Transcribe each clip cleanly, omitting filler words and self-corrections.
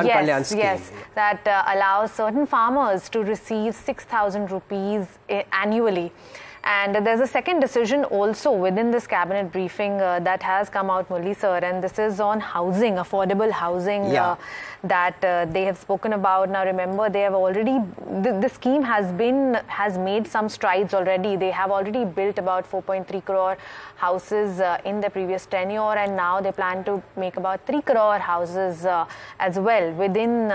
Yes, yes, that allows certain farmers to receive 6,000 rupees annually. And there's a second decision also within this cabinet briefing that has come out, Murli sir, and this is on housing, affordable housing that they have spoken about. Now, remember, they have already, the scheme has made some strides already. They have already built about 4.3 crore houses in the previous tenure, and now they plan to make about 3 crore houses as well within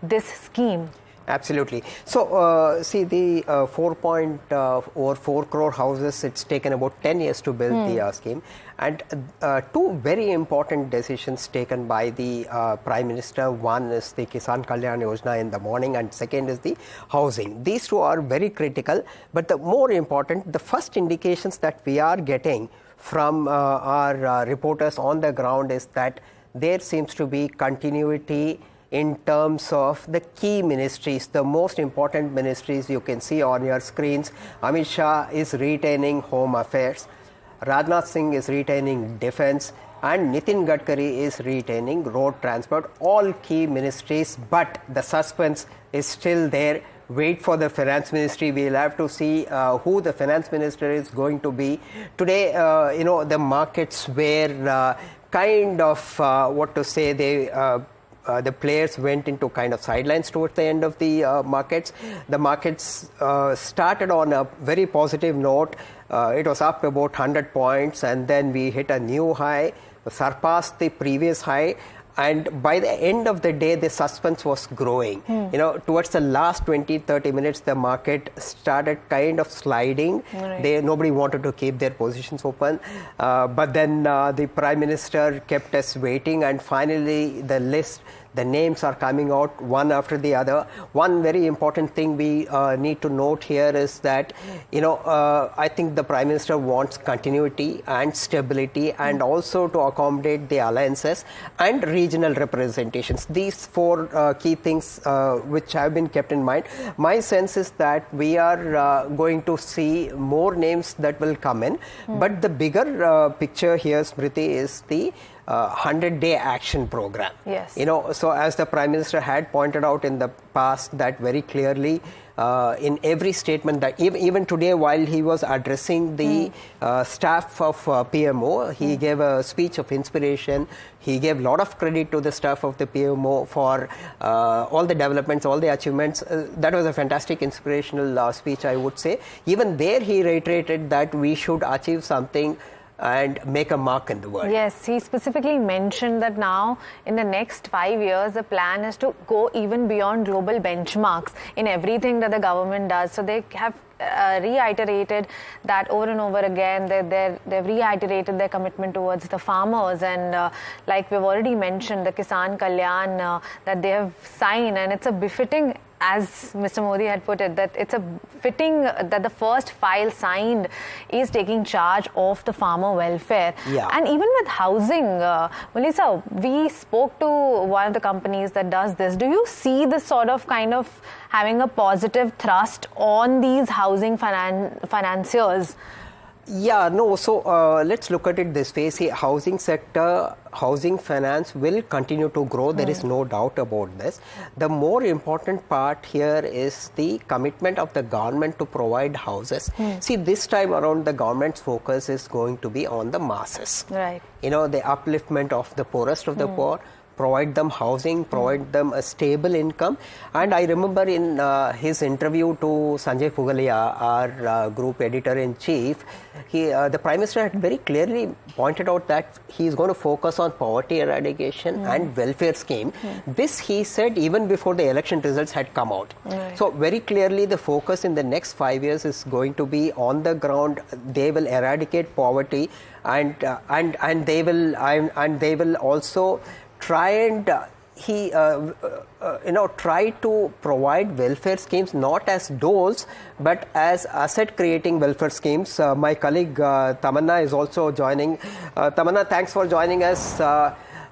this scheme. Absolutely. So, see, the 4 crore houses, it's taken about 10 years to build the scheme. And two very important decisions taken by the Prime Minister. One is the Kisan Kalyan Yojana in the morning, and second is the housing. These two are very critical. But the more important, the first indications that we are getting from our reporters on the ground is that there seems to be continuity in terms of the key ministries, the most important ministries you can see on your screens. Amit Shah is retaining Home Affairs, Rajnath Singh is retaining Defence, and Nitin Gadkari is retaining Road Transport, all key ministries, but the suspense is still there. Wait for the Finance Ministry. We'll have to see who the Finance Minister is going to be. Today, the markets were kind of, the players went into kind of sidelines towards the end of the markets. The markets started on a very positive note. It was up about 100 points, and then we hit a new high, surpassed the previous high. And by the end of the day, the suspense was growing. Towards the last 20-30 minutes, the market started kind of sliding. Right. Nobody wanted to keep their positions open. But then the Prime Minister kept us waiting, and finally the names are coming out one after the other. One very important thing we need to note here is that, I think the Prime Minister wants continuity and stability, and also to accommodate the alliances and regional representations. These four key things which have been kept in mind. My sense is that we are going to see more names that will come in. But the bigger picture here, Smriti, is the 100-day action program. Yes. So as the Prime Minister had pointed out in the past, that very clearly in every statement, that even today while he was addressing the staff of PMO, he gave a speech of inspiration. He gave a lot of credit to the staff of the PMO for all the developments, all the achievements. That was a fantastic inspirational speech, I would say. Even there he reiterated that we should achieve something and make a mark in the world. Yes, he specifically mentioned that now in the next 5 years, the plan is to go even beyond global benchmarks in everything that the government does. So they have reiterated that over and over again. They've reiterated their commitment towards the farmers, and like we've already mentioned, the Kisan Kalyan that they have signed, and it's a befitting, as Mr. Modi had put it, that it's a fitting that the first file signed is taking charge of the farmer welfare. Yeah. And even with housing, Melissa, we spoke to one of the companies that does this. Do you see this sort of kind of having a positive thrust on these housing financiers? Yeah, no. So let's look at it this way. See, housing sector, housing finance will continue to grow. There is no doubt about this. The more important part here is the commitment of the government to provide houses. See, this time around, the government's focus is going to be on the masses. Right. The upliftment of the poorest of the poor, provide them housing, provide them a stable income. And I remember in his interview to Sanjay Pugalia, our group editor-in-chief, the Prime Minister had very clearly pointed out that he is going to focus on poverty eradication and welfare scheme. This he said even before the election results had come out. So very clearly the focus in the next 5 years is going to be on the ground. They will eradicate poverty, and they will also try and try to provide welfare schemes not as doles but as asset creating welfare schemes. My colleague Tamanna is also joining. Tamanna, thanks for joining us.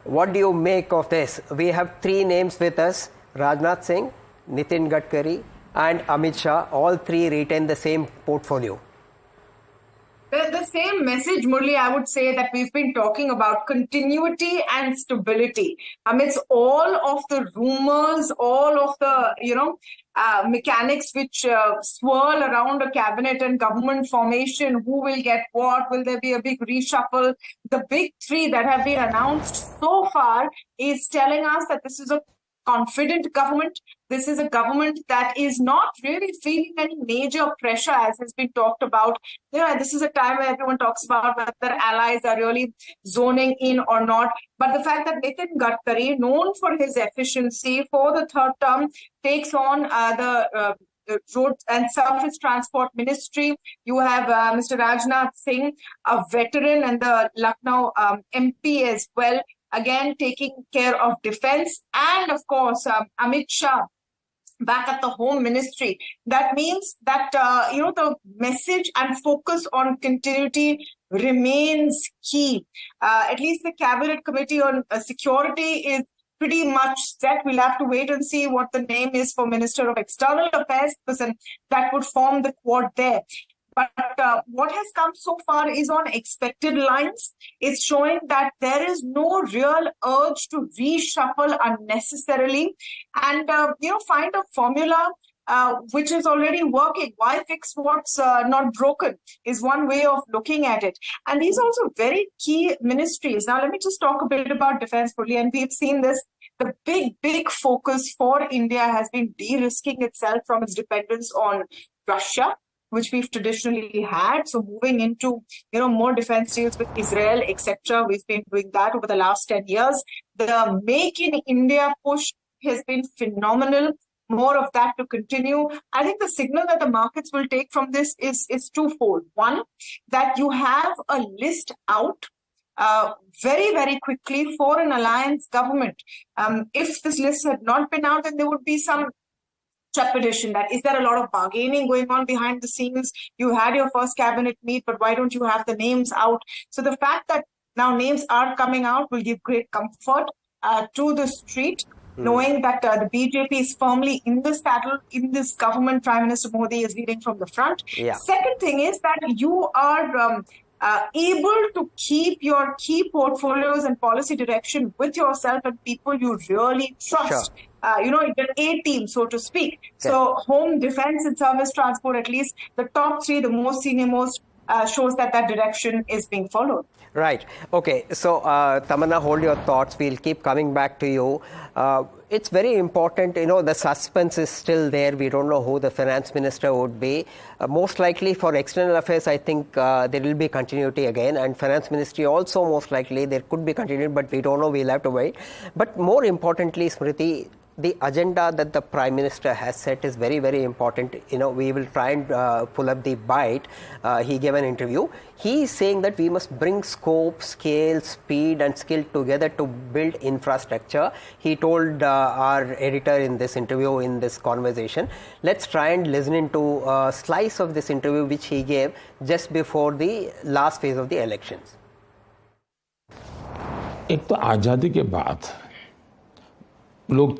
What do you make of this? We have three names with us: Rajnath Singh, Nitin Gadkari and Amit Shah. All three retain the same portfolio. The same message, Murli, I would say, that we've been talking about, continuity and stability amidst all of the rumors, all of the, mechanics which swirl around a cabinet and government formation. Who will get what? Will there be a big reshuffle? The big three that have been announced so far is telling us that this is a confident government. This is a government that is not really feeling any major pressure, as has been talked about. This is a time where everyone talks about whether allies are really zoning in or not. But the fact that Nitin Gadkari, known for his efficiency for the third term, takes on the Road and Surface Transport Ministry. You have Mr. Rajnath Singh, a veteran, and the Lucknow MP as well, again taking care of defense, and of course Amit Shah back at the Home Ministry. That means that the message and focus on continuity remains key. At least the Cabinet Committee on Security is pretty much set. We'll have to wait and see what the name is for Minister of External Affairs, because that would form the quad there. But what has come so far is on expected lines. It's showing that there is no real urge to reshuffle unnecessarily, and find a formula which is already working. Why fix what's not broken is one way of looking at it. And these are also very key ministries. Now, let me just talk a bit about defense, Purli, and we've seen this. The big focus for India has been de-risking itself from its dependence on Russia, which we've traditionally had. So moving into, more defense deals with Israel, etc. We've been doing that over the last 10 years. The Make in India push has been phenomenal. More of that to continue. I think the signal that the markets will take from this is twofold. One, that you have a list out very, very quickly for an alliance government. If this list had not been out, then there would be some trepidation that is there a lot of bargaining going on behind the scenes. You had your first cabinet meet, but why don't you have the names out? So the fact that now names are coming out will give great comfort to the street, knowing that the BJP is firmly in the saddle in this government. Prime Minister Modi is leading from the front. Yeah. Second thing is that you are able to keep your key portfolios and policy direction with yourself and people you really trust. Sure. Your A team, so to speak. Yeah. So home, defense, and service transport, at least the top three, the most senior most, shows that direction is being followed. Right. Okay. So, Tamanna, hold your thoughts. We'll keep coming back to you. It's very important, the suspense is still there. We don't know who the finance minister would be. Most likely for external affairs, I think there will be continuity again. And finance ministry also, most likely, there could be continuity, but we don't know. We'll have to wait. But more importantly, Smriti, the agenda that the Prime Minister has set is very, very important. We will try and pull up the bite. He gave an interview. He is saying that we must bring scope, scale, speed and skill together to build infrastructure. He told our editor in this interview, in this conversation. Let's try and listen into a slice of this interview which he gave just before the last phase of the elections. एक तो आज़ादी के बाद लोग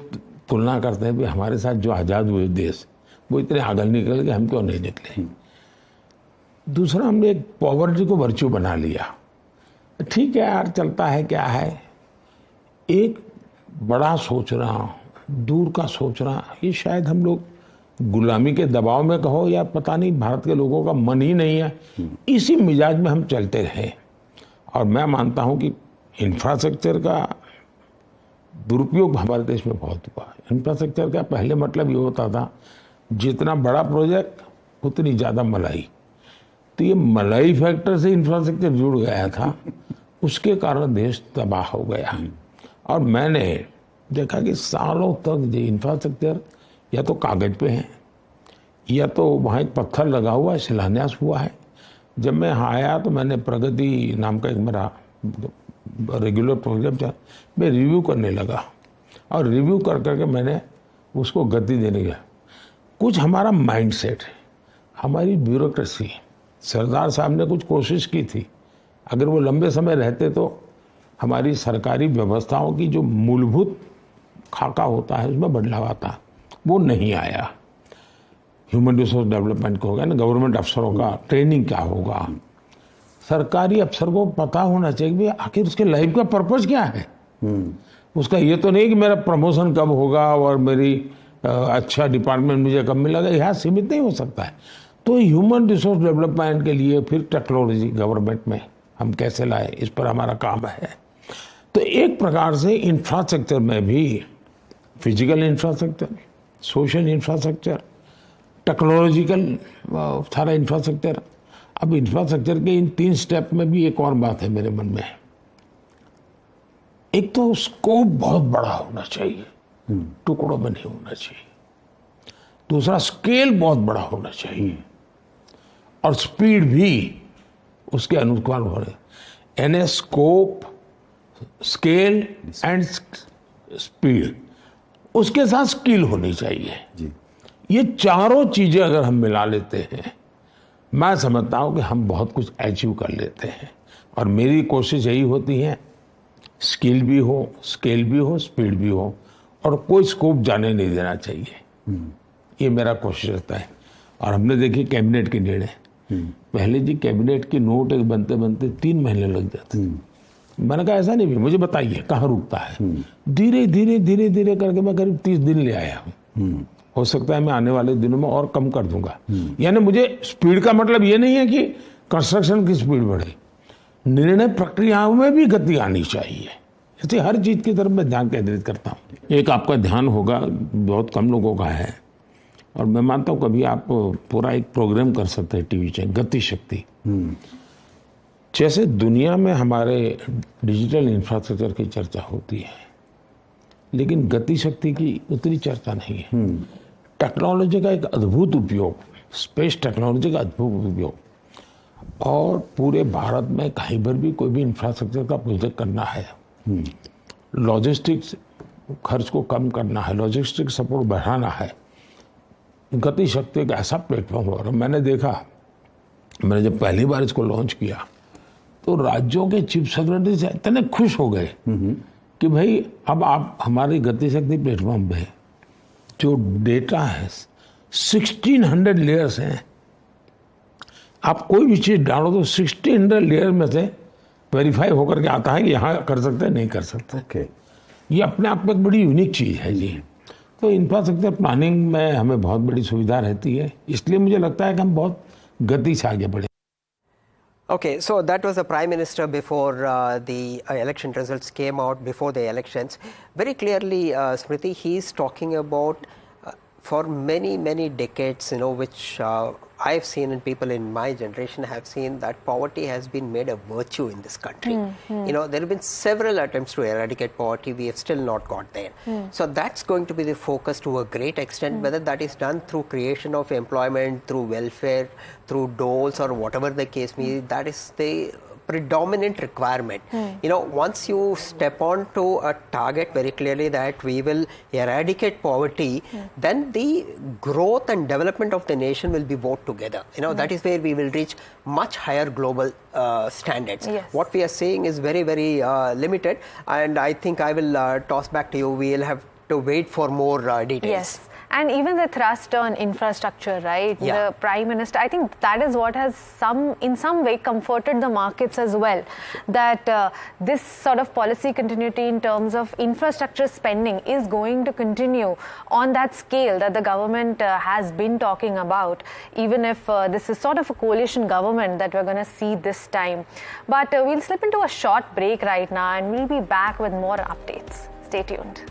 तुलना करते हैं कि हमारे साथ जो आज़ाद हुए देश वो इतने आगे निकल गए, हम क्यों नहीं निकले। दूसरा, हमने एक पॉवर्टी को वर्च्यू बना लिया। ठीक है यार, चलता है, क्या है। एक बड़ा सोचना, दूर का सोचना, ये शायद हम लोग गुलामी के दबाव में कहो या पता नहीं, भारत के लोगों का मन ही नहीं है, इसी मिजाज में हम चलते रहे। और मैं मानता हूँ कि इंफ्रास्ट्रक्चर का दुरुपयोग हमारे देश में बहुत हुआ। इंफ्रास्ट्रक्चर का पहले मतलब ये होता था, जितना बड़ा प्रोजेक्ट उतनी ज़्यादा मलाई। तो ये मलाई फैक्टर से इंफ्रास्ट्रक्चर जुड़ गया था, उसके कारण देश तबाह हो गया। और मैंने देखा कि सालों तक ये इंफ्रास्ट्रक्चर या तो कागज़ पे है या तो वहाँ एक पत्थर लगा हुआ है, शिलान्यास हुआ है। जब मैं यहाँ आया तो मैंने प्रगति नाम का एक मेरा रेगुलर प्रोग्राम था, मैं रिव्यू करने लगा और रिव्यू कर करके मैंने उसको गति देने गया। कुछ हमारा माइंडसेट, हमारी ब्यूरोक्रेसी, सरदार साहब ने कुछ कोशिश की थी, अगर वो लंबे समय रहते तो हमारी सरकारी व्यवस्थाओं की जो मूलभूत खाका होता है उसमें बदलाव आता, वो नहीं आया। ह्यूमन रिसोर्स डेवलपमेंट को होगा ना, गवर्नमेंट अफसरों का ट्रेनिंग क्या होगा, सरकारी अफसर को पता होना चाहिए कि आखिर उसके लाइफ का पर्पस क्या है। उसका ये तो नहीं कि मेरा प्रमोशन कब होगा और मेरी अच्छा डिपार्टमेंट मुझे कब मिलेगा, यहाँ सीमित नहीं हो सकता है। तो ह्यूमन रिसोर्स डेवलपमेंट के लिए फिर टेक्नोलॉजी गवर्नमेंट में हम कैसे लाए, इस पर हमारा काम है। तो एक प्रकार से इंफ्रास्ट्रक्चर में भी physical infrastructure, social infrastructure, technological सारा इंफ्रास्ट्रक्चर। अब इंफ्रास्ट्रक्चर के इन 3 स्टेप में भी एक और बात है मेरे मन में। एक तो स्कोप बहुत बड़ा होना चाहिए, टुकड़ों में नहीं होना चाहिए। दूसरा, स्केल बहुत बड़ा होना चाहिए और स्पीड भी उसके अनुसार हो रहे। यानी स्कोप, स्केल एंड स्पीड, उसके साथ स्किल होनी चाहिए जी। ये चारों चीजें अगर हम मिला लेते हैं, मैं समझता हूं कि हम बहुत कुछ अचीव कर लेते हैं। और मेरी कोशिश यही होती है, स्किल भी हो, स्केल भी हो, स्पीड भी हो, और कोई स्कोप जाने नहीं देना चाहिए। ये मेरा कोशिश रहता है। और हमने देखी कैबिनेट के निर्णय, पहले जी कैबिनेट की नोट एक बनते बनते 3 महीने लग जाते। मैंने कहा ऐसा नहीं भी, मुझे बताइए कहाँ रुकता है। धीरे धीरे धीरे धीरे करके मैं करीब 30 दिन ले आया हूँ। हो सकता है मैं आने वाले दिनों में और कम कर दूंगा। यानी मुझे स्पीड का मतलब ये नहीं है कि कंस्ट्रक्शन की स्पीड बढ़े, निर्णय प्रक्रियाओं में भी गति आनी चाहिए। ऐसे हर चीज की तरफ मैं ध्यान केंद्रित करता हूँ। एक आपका ध्यान होगा, बहुत कम लोगों का है, और मैं मानता हूँ कभी आप पूरा एक प्रोग्राम कर सकते हैं टीवी चैनल, गति शक्ति। जैसे दुनिया में हमारे डिजिटल इंफ्रास्ट्रक्चर की चर्चा होती है, लेकिन गति शक्ति की उतनी चर्चा नहीं है। टेक्नोलॉजी का एक अद्भुत उपयोग, स्पेस टेक्नोलॉजी का अद्भुत उपयोग, और पूरे भारत में कहीं पर भी कोई भी इंफ्रास्ट्रक्चर का प्रोजेक्ट करना है, लॉजिस्टिक्स खर्च को कम करना है, लॉजिस्टिक सपोर्ट बढ़ाना है, गति शक्ति एक ऐसा प्लेटफॉर्म हो रहा। मैंने देखा, मैंने जब पहली बार इसको लॉन्च किया तो राज्यों के चीफ सेक्रेटरी से इतने खुश हो गए कि भाई अब आप हमारी गति शक्ति प्लेटफॉर्म पे जो डेटा है 1600 लेयर्स हैं, आप कोई भी चीज डालो तो 1600 लेयर में से वेरीफाई होकर के आता है कि यहाँ कर सकते हैं, नहीं कर सकते। ये अपने आप में एक बड़ी यूनिक चीज है जी। तो इंफ्रास्ट्रक्चर प्लानिंग में हमें बहुत बड़ी सुविधा रहती है, इसलिए मुझे लगता है कि हम बहुत गति से आगे बढ़े। Okay, so that was the Prime Minister before the election results came out, before the elections. Very clearly, Smriti, he's talking about for many decades, which I've seen and people in my generation have seen, that poverty has been made a virtue in this country. There have been several attempts to eradicate poverty. We have still not got there. So that's going to be the focus to a great extent, whether that is done through creation of employment, through welfare, through doles, or whatever the case may be. That is the predominant requirement. Once you step on to a target very clearly that we will eradicate poverty, then the growth and development of the nation will be both together. That is where we will reach much higher global standards. Yes. What we are saying is very limited, and I think I will toss back to you. We will have to wait for more details. Yes. And even the thrust on infrastructure, right? Yeah. The Prime Minister, I think that is what has in some way comforted the markets as well. That this sort of policy continuity in terms of infrastructure spending is going to continue on that scale that the government has been talking about, even if this is sort of a coalition government that we're going to see this time. But we'll slip into a short break right now and we'll be back with more updates. Stay tuned.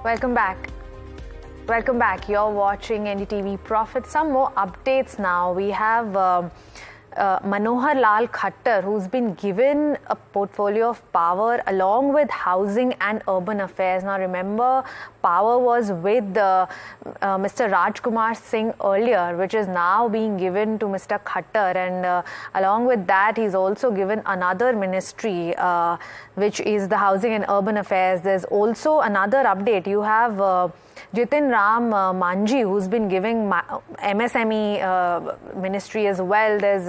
Welcome back. Welcome back. You're watching NDTV Profit. Some more updates now. We have Manohar Lal Khattar, who's been given a portfolio of power along with housing and urban affairs. Now remember, power was with Mr. Rajkumar Singh earlier, which is now being given to Mr. Khattar, and along with that he's also given another ministry, which is the housing and urban affairs. There's also another update. You have Jitin Ram Manji, who's been giving MSME ministry as well. There's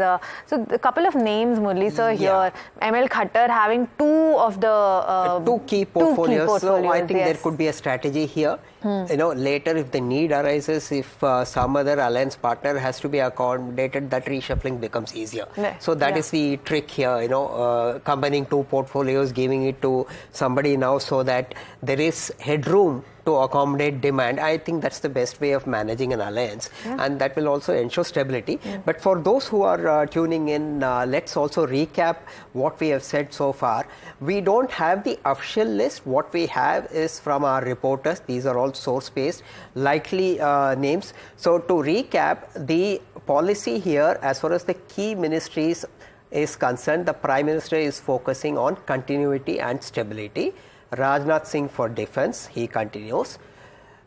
so a couple of names, Murli sir, here. ML Khattar having two key portfolios. So I think there could be a strategy here. You know, later if the need arises, if some other alliance partner has to be accommodated, that reshuffling becomes easier. So that is the trick here. You know, combining two portfolios, giving it to somebody now, so that there is headroom to accommodate demand. I think that's the best way of managing an alliance, and that will also ensure stability. But for those who are tuning in, let's also recap what we have said so far. We don't have the official list. What we have is from our reporters. These are all source-based, likely names. So to recap, the policy here, as far as the key ministries is concerned, the Prime Minister is focusing on continuity and stability. Rajnath Singh for defense, he continues.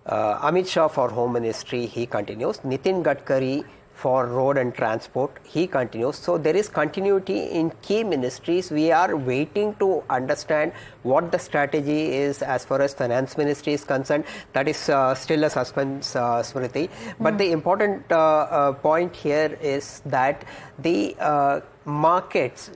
Amit Shah for home ministry, he continues. Nitin Gadkari for road and transport, he continues. So there is continuity in key ministries. We are waiting to understand what the strategy is as far as finance ministry is concerned. That is still a suspense, Smriti. But the important point here is that the markets.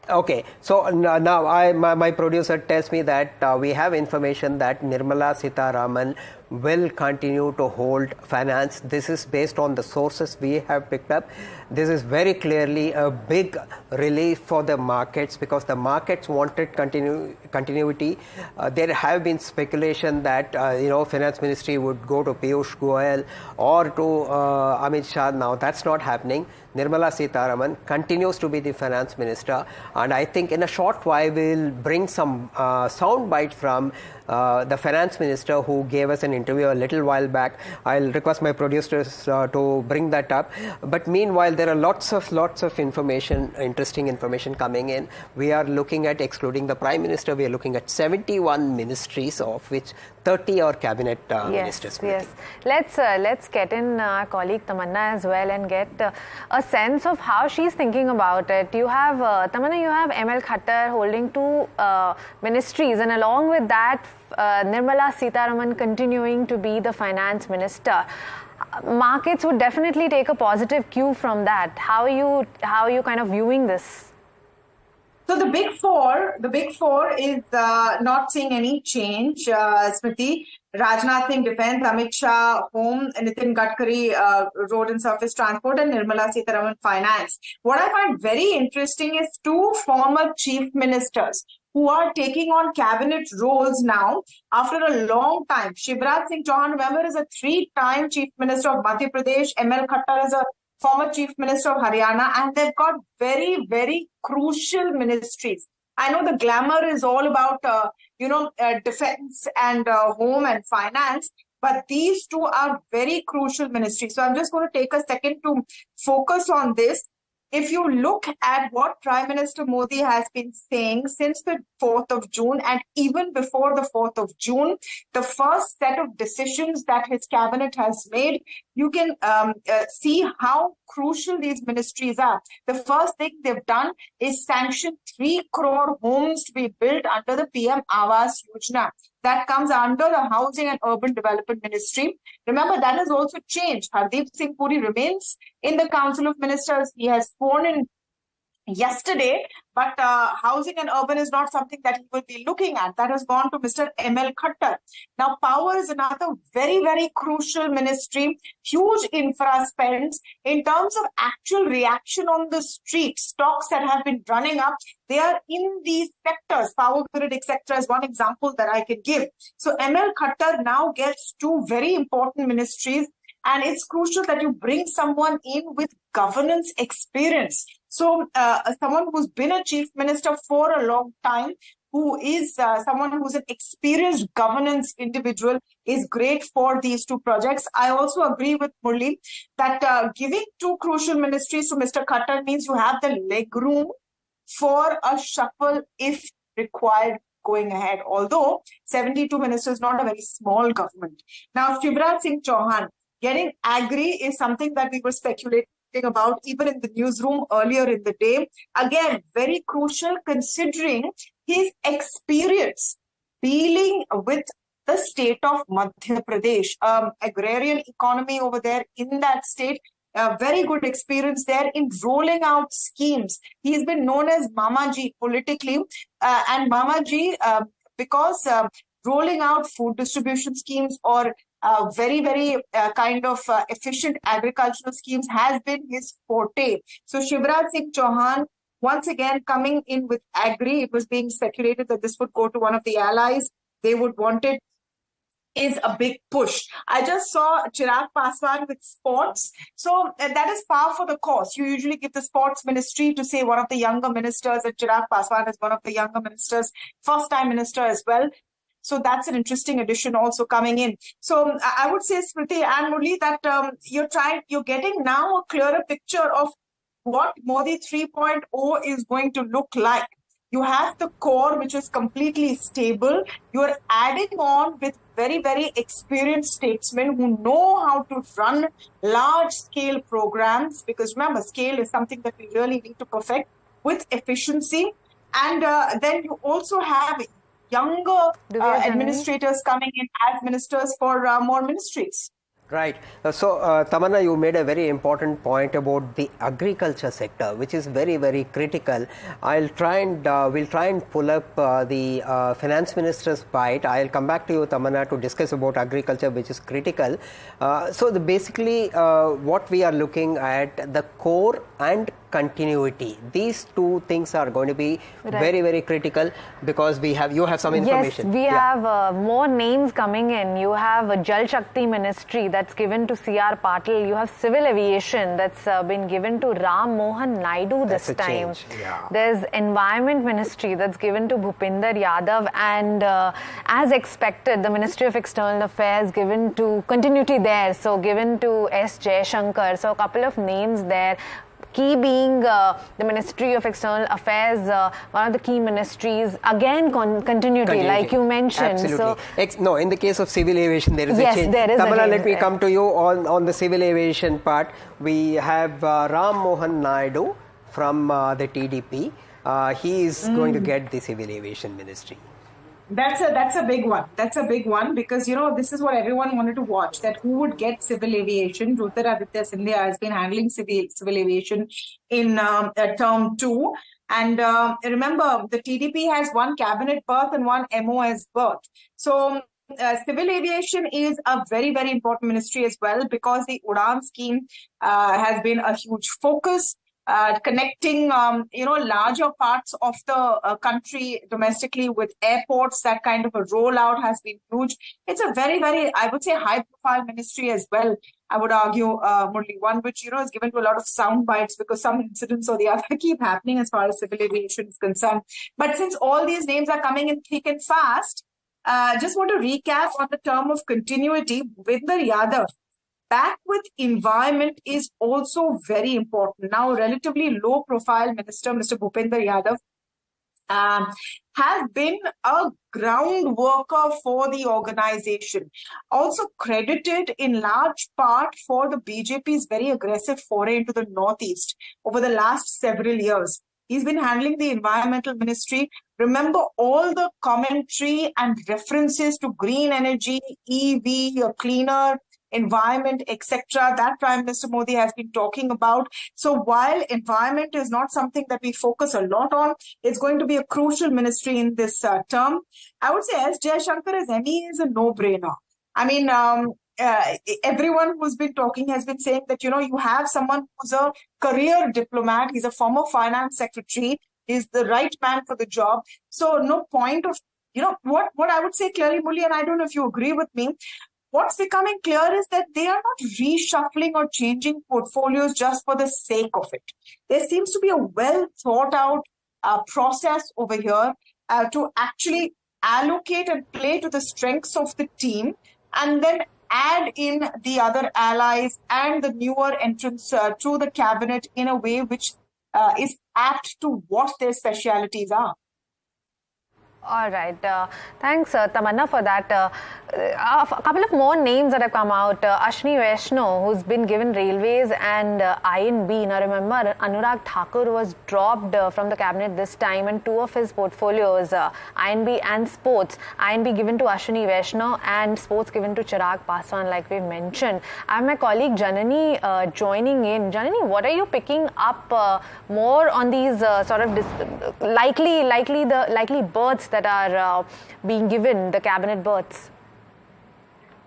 Okay, so now my producer tells me that we have information that Nirmala Sitharaman will continue to hold finance. This is based on the sources we have picked up. This is very clearly a big relief for the markets, because the markets wanted continuity. There have been speculation that finance ministry would go to Piyush Goyal or to Amit Shah. Now that's not happening. Nirmala Sitharaman continues to be the finance minister, and I think in a short while we'll bring some sound bite from the finance minister who gave us an interview a little while back. I'll request my producers to bring that up. But meanwhile, there are lots of information, interesting information coming in. We are looking at, excluding the Prime Minister, we are looking at 71 ministries, of which 30 are cabinet ministers. Yes. Let's get in our colleague Tamanna as well and get a sense of how she's thinking about it. You have Tamanna, you have ML Khattar holding two ministries, and along with that, Nirmala Sitharaman continuing to be the finance minister. Markets would definitely take a positive cue from that. How are you kind of viewing this? So the big four is not seeing any change. Smriti, Rajnath Singh defense, Amit Shah home, Nitin Gadkari road and surface transport, and Nirmala Sitharaman finance. What I find very interesting is two former chief ministers who are taking on cabinet roles now after a long time. Shivraj Singh Chauhan, remember, is a 3-time chief minister of Madhya Pradesh. ML Khattar is a former chief minister of Haryana, and they've got very, very crucial ministries. I know the glamour is all about, defense and home and finance, but these two are very crucial ministries. So I'm just going to take a second to focus on this. If you look at what Prime Minister Modi has been saying since the 4th of June and even before the 4th of June, the first set of decisions that his cabinet has made, you can see how crucial these ministries are. The first thing they've done is sanction 3 crore homes to be built under the PM Awas Yojana. That comes under the Housing and Urban Development Ministry. Remember, that has also changed. Hardeep Singh Puri remains in the Council of Ministers. He has sworn in yesterday, but housing and urban is not something that he will be looking at. That has gone to Mr. ML Khattar. Now, power is another very, very crucial ministry, huge infra spends. In terms of actual reaction on the street, stocks that have been running up, they are in these sectors. Power grid, etc. is one example that I can give. So ML Khattar now gets two very important ministries, and it's crucial that you bring someone in with governance experience. So someone who's been a chief minister for a long time, who is someone who's an experienced governance individual, is great for these two projects. I also agree with Murli that giving two crucial ministries to Mr. Khattar means you have the leg room for a shuffle if required going ahead. Although 72 ministers is not a very small government. Now, Shivraj Singh Chauhan getting agri is something that we were speculating about even in the newsroom earlier in the day. Again, very crucial considering his experience dealing with the state of Madhya Pradesh, agrarian economy over there in that state. Very good experience there in rolling out schemes. He's been known as Mamaji politically, and Mamaji because rolling out food distribution schemes or very, very kind of efficient agricultural schemes has been his forte. So Shivraj Singh Chauhan, once again coming in with agri. It was being speculated that this would go to one of the allies. They would want it. Is a big push. I just saw Chirag Paswan with sports. So that is par for the course. You usually give the sports ministry to say one of the younger ministers, and Chirag Paswan is one of the younger ministers, first time minister as well. So that's an interesting addition also coming in. So I would say, Smriti and Murli, that you're getting now a clearer picture of what Modi 3.0 is going to look like. You have the core, which is completely stable. You are adding on with very, very experienced statesmen who know how to run large-scale programs. Because remember, scale is something that we really need to perfect with efficiency. And then you also have younger administrators coming in as ministers for more ministries. Right. Tamanna, you made a very important point about the agriculture sector, which is very, very critical. We'll try and pull up the finance minister's bite. I'll come back to you, Tamanna, to discuss about agriculture, which is critical. Basically, what we are looking at, the core and continuity. These two things are going to be very, very critical because you have some information. Yes, we have more names coming in. You have a Jal Shakti ministry that's given to C.R. Patil. You have civil aviation that's been given to Ram Mohan Naidu this time. Yeah. There's environment ministry that's given to Bhupinder Yadav, and as expected, the Ministry of External Affairs given to continuity there. So given to S. Jaishankar. So a couple of names there. Key being the Ministry of External Affairs, one of the key ministries, again continuity, like you mentioned. Absolutely. So, in the case of civil aviation, there is a change. There is Tamanna, let me come to you on the civil aviation part. We have Ram Mohan Naidu from the TDP. He is going to get the civil aviation ministry. That's a big one. That's a big one because, this is what everyone wanted to watch, that who would get civil aviation. Jyotiraditya Scindia has been handling civil aviation in term 2. And remember, the TDP has one cabinet berth and one MOS berth. So civil aviation is a very, very important ministry as well because the Udan scheme has been a huge focus. Connecting, larger parts of the country domestically with airports, that kind of a rollout has been huge. It's a very, very, I would say, high-profile ministry as well. I would argue, Murli, one which, is given to a lot of sound bites because some incidents or the other keep happening as far as civil aviation is concerned. But since all these names are coming in thick and fast, just want to recap on the term of continuity. Bhupinder Yadav back with environment is also very important. Now, relatively low-profile minister, Mr. Bhupinder Yadav, has been a ground worker for the organization. Also credited in large part for the BJP's very aggressive foray into the Northeast over the last several years. He's been handling the environmental ministry. Remember all the commentary and references to green energy, EV, a cleaner environment, etc. that Prime Minister Modi has been talking about. So while environment is not something that we focus a lot on, it's going to be a crucial ministry in this term. I would say S. Jaishankar as ME is a no-brainer. I mean, everyone who's been talking has been saying that, you have someone who's a career diplomat. He's a former finance secretary. He's the right man for the job. So no point of, what I would say clearly, Murli, and I don't know if you agree with me, what's becoming clear is that they are not reshuffling or changing portfolios just for the sake of it. There seems to be a well thought out process over here. to actually allocate and play to the strengths of the team, and then add in the other allies and the newer entrants to the cabinet in a way which is apt to what their specialities are. All right. Thanks, Tamanna, for that. A couple of more names that have come out. Ashwini Vaishnaw, who's been given railways and I&B. Now, remember, Anurag Thakur was dropped from the cabinet this time, and two of his portfolios, I&B and sports. I&B given to Ashwini Vaishnaw and sports given to Chirag Paswan, like we mentioned. I have my colleague Janani joining in. Janani, what are you picking up more on these sort of likely berths that are being given, the cabinet berths?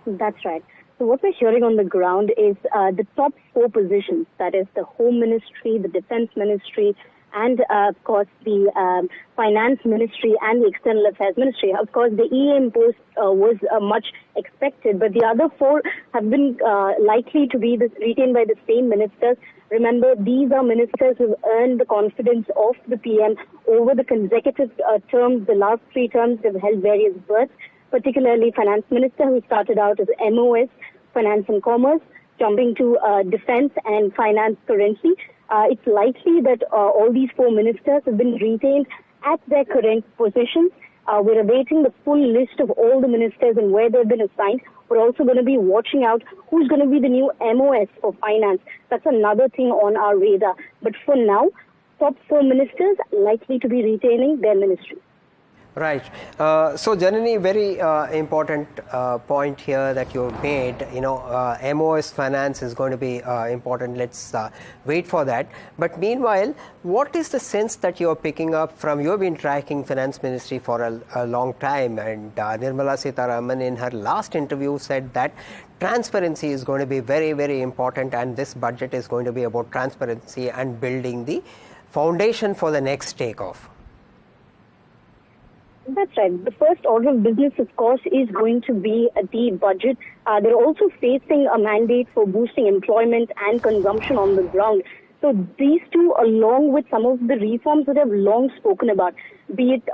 That's right. So what we're hearing on the ground is the top four positions, that is the Home Ministry, the Defense Ministry, and of course the Finance Ministry and the External Affairs Ministry. Of course, the EM post was much expected, but the other four have been likely to be retained by the same ministers. Remember, these are ministers who have earned the confidence of the PM over the consecutive terms. The last 3 terms, they've held various berths, particularly Finance Minister, who started out as MOS, Finance and Commerce, jumping to Defense and Finance currently. It's likely that all these 4 ministers have been retained at their current positions. We're awaiting the full list of all the ministers and where they've been assigned. We're also going to be watching out who's going to be the new MOS for finance. That's another thing on our radar. But for now, top 4 ministers likely to be retaining their ministry. Right. So, Janani, very important point here that you made. You know, MOS finance is going to be important. Let's wait for that. But meanwhile, what is the sense that you are picking up from? You have been tracking finance ministry for a long time, and Nirmala Sitharaman in her last interview said that transparency is going to be very, very important, and this budget is going to be about transparency and building the foundation for the next takeoff. That's right. The first order of business, of course, is going to be the budget. They're also facing a mandate for boosting employment and consumption on the ground. So these two, along with some of the reforms that I've long spoken about, be it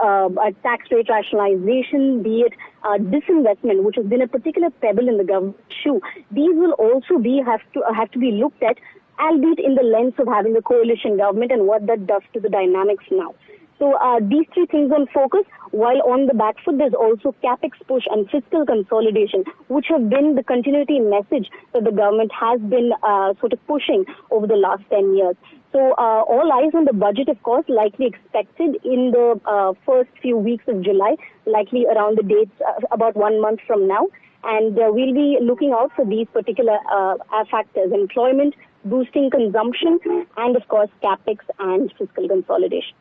tax rate rationalization, be it disinvestment, which has been a particular pebble in the government shoe, these will also have to be looked at, albeit in the lens of having a coalition government and what that does to the dynamics now. So these 3 things on focus, while on the back foot there's also Capex push and fiscal consolidation, which have been the continuity message that the government has been sort of pushing over the last 10 years. So all eyes on the budget, of course, likely expected in the first few weeks of July, likely around the dates about 1 month from now. And we'll be looking out for these particular factors: employment, boosting consumption, and of course Capex and fiscal consolidation.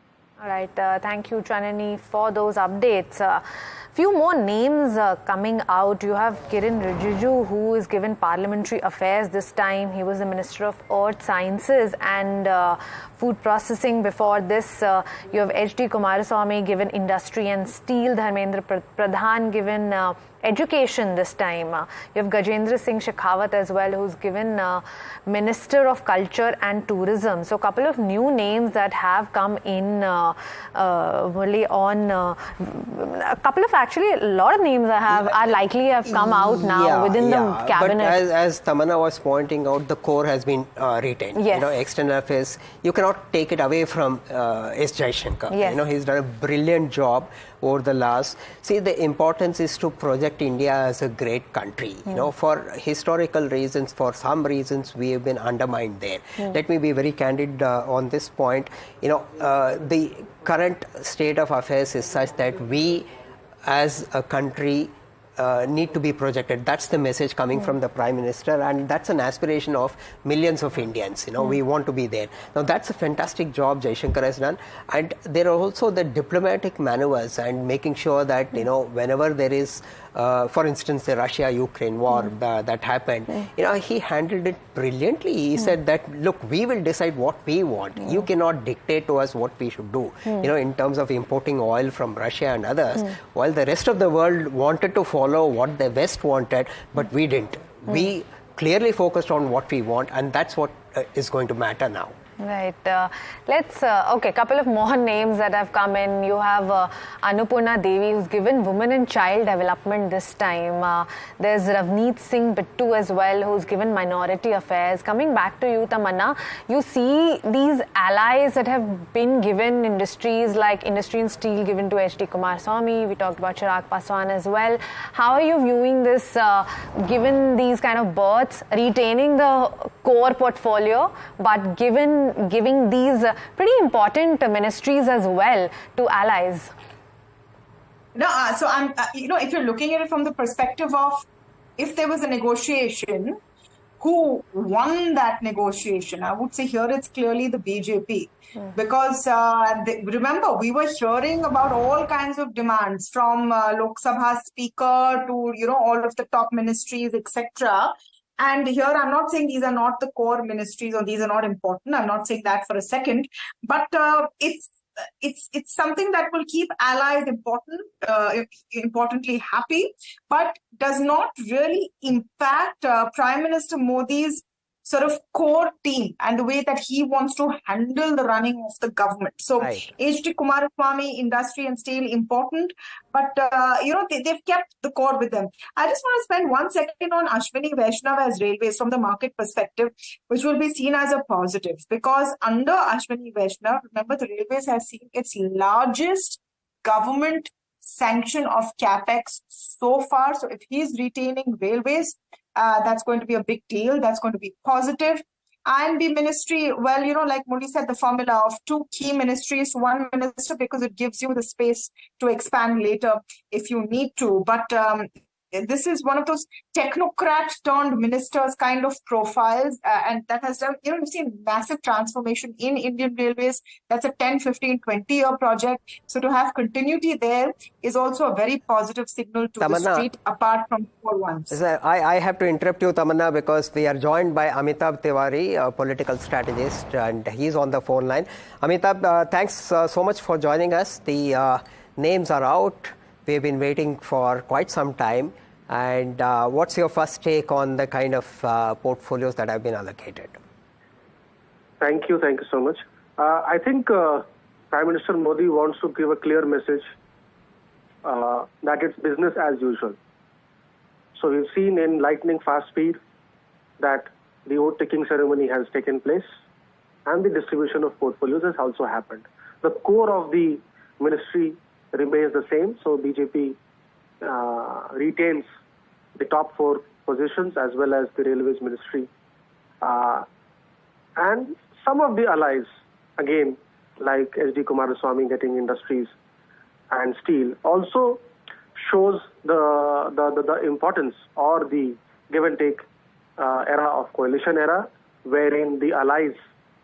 All right. Thank you, Janani, for those updates. Few more names coming out. You have Kiren Rijiju, who is given Parliamentary Affairs this time. He was the Minister of Earth Sciences and Food Processing. Before this, you have H.D. Kumaraswamy given Industry and Steel. Dharmendra Pradhan given Education this time. You have Gajendra Singh Shekhawat as well, who's given Minister of Culture and Tourism. So a couple of new names that have come in only on a couple of, actually a lot of names are likely have come out now within the cabinet. But as Tamanna was pointing out, the core has been retained. Yes. You know, external affairs, you cannot take it away from S. Jaishankar. Yes. You know, he's done a brilliant job over the last. See, the importance is to project India as a great country. You know, for historical reasons, for some reasons, we have been undermined there. Let me be very candid on this point. You know, the current state of affairs is such that we, as a country, need to be projected. That's the message coming from the Prime Minister, and that's an aspiration of millions of Indians. You know, we want to be there. Now, that's a fantastic job Jaishankar has done, and there are also the diplomatic maneuvers and making sure that, you know, whenever there is, for instance, the Russia-Ukraine war that happened, you know, he handled it brilliantly. He said that, look, we will decide what we want. You cannot dictate to us what we should do, you know, in terms of importing oil from Russia and others, while the rest of the world wanted to follow what the West wanted, but we didn't. We clearly focused on what we want, and that's what is going to matter now. Right. Okay, couple of more names that have come in. You have Annapurna Devi, who's given women and child development this time. There's Ravneet Singh Bittu as well, who's given minority affairs. Coming back to you, Tamanna, you see these allies that have been given industries like industry and steel given to H.D. Kumaraswamy. We talked about Chirag Paswan as well. How are you viewing this, given these kind of berths, retaining the core portfolio, but giving these pretty important ministries as well to allies? No, so I'm, if you're looking at it from the perspective of if there was a negotiation, who won that negotiation? I would say here it's clearly the BJP. Because remember, we were hearing about all kinds of demands from Lok Sabha Speaker to, all of the top ministries, etc. And here I'm not saying these are not the core ministries or these are not important. I'm not saying that for a second. But it's something that will keep allies importantly happy, but does not really impact Prime Minister Modi's sort of core team and the way that he wants to handle the running of the government. So H.D. Kumaraswamy, industry and steel, important, but they've kept the core with them. I just want to spend 1 second on Ashwini Vaishnav as railways from the market perspective, which will be seen as a positive, because under Ashwini Vaishnav, remember, the railways has seen its largest government sanction of Capex so far. So if he's retaining railways, that's going to be a big deal. That's going to be positive. And the ministry, well, like Murli said, the formula of 2 key ministries, 1 minister, because it gives you the space to expand later if you need to. But this is one of those technocrat turned ministers kind of profiles, and that has done, you've seen massive transformation in Indian Railways. That's a 10, 15, 20-year project. So to have continuity there is also a very positive signal to Tamanna, the street, apart from core ones. I have to interrupt you, Tamanna, because we are joined by Amitabh Tiwari, a political strategist, and he's on the phone line. Amitabh, thanks so much for joining us. The names are out. We've been waiting for quite some time. And what's your first take on the kind of portfolios that have been allocated? Thank you so much. I think Prime Minister Modi wants to give a clear message that it's business as usual. So we've seen in lightning fast speed that the oath-taking ceremony has taken place and the distribution of portfolios has also happened. The core of the ministry remains the same, so BJP retains the top 4 positions as well as the Railways Ministry. And some of the allies, again, like H.D. Kumaraswamy getting industries and steel, also shows the importance or the give and take era of coalition era, wherein the allies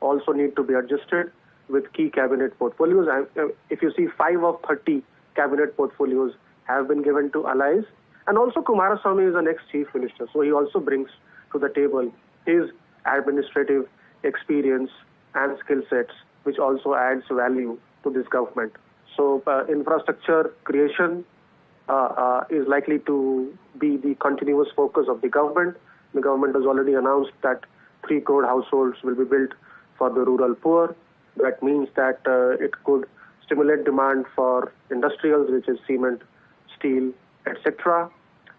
also need to be adjusted with key cabinet portfolios. And if you see, 5 of 30 cabinet portfolios have been given to allies. And also Kumaraswamy is the next chief minister, so he also brings to the table his administrative experience and skill sets, which also adds value to this government. So infrastructure creation is likely to be the continuous focus of the government. The government has already announced that 3 crore households will be built for the rural poor. That means that it could stimulate demand for industrials, which is cement, steel, etc.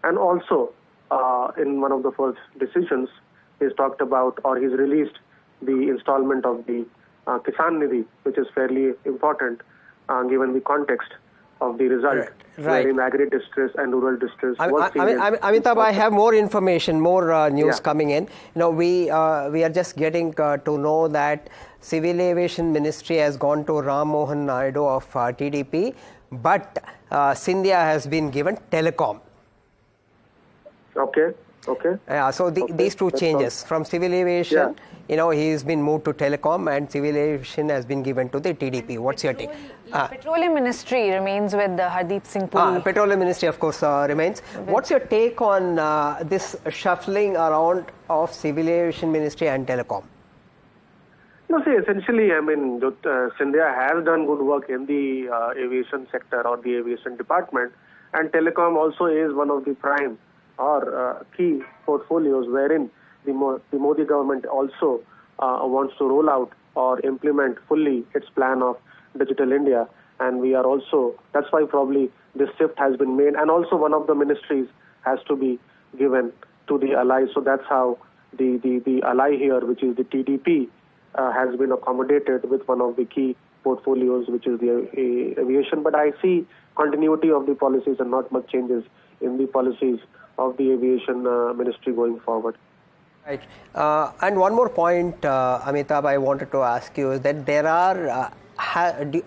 And also, in one of the first decisions, he's talked about, or he's released the installment of the Kisan Nidhi, which is fairly important given the context of the result, wherein agri distress and rural distress was seen. Amitabh, I have more information, more news coming in. We are just getting to know that Civil Aviation Ministry has gone to Ram Mohan Naidu of TDP, but Scindia has been given Telecom. Okay. So these 2 changes from Civil Aviation, he's been moved to Telecom, and Civil Aviation has been given to the TDP. What's your take? Petroleum Ministry remains with Hardeep Singh Puri. Petroleum Ministry, of course, remains. What's your take on this shuffling around of Civil Aviation Ministry and Telecom? No, see, essentially, Scindia has done good work in the aviation sector or the aviation department, and Telecom also is one of the prime or key portfolios wherein the Modi government also wants to roll out or implement fully its plan of Digital India. And we are also, that's why probably this shift has been made. And also one of the ministries has to be given to the ally. So that's how the ally here, which is the TDP, has been accommodated with one of the key portfolios, which is the aviation. But I see continuity of the policies and not much changes in the policies of the aviation ministry going forward. Right. And one more point, Amitabh, I wanted to ask you is that there are,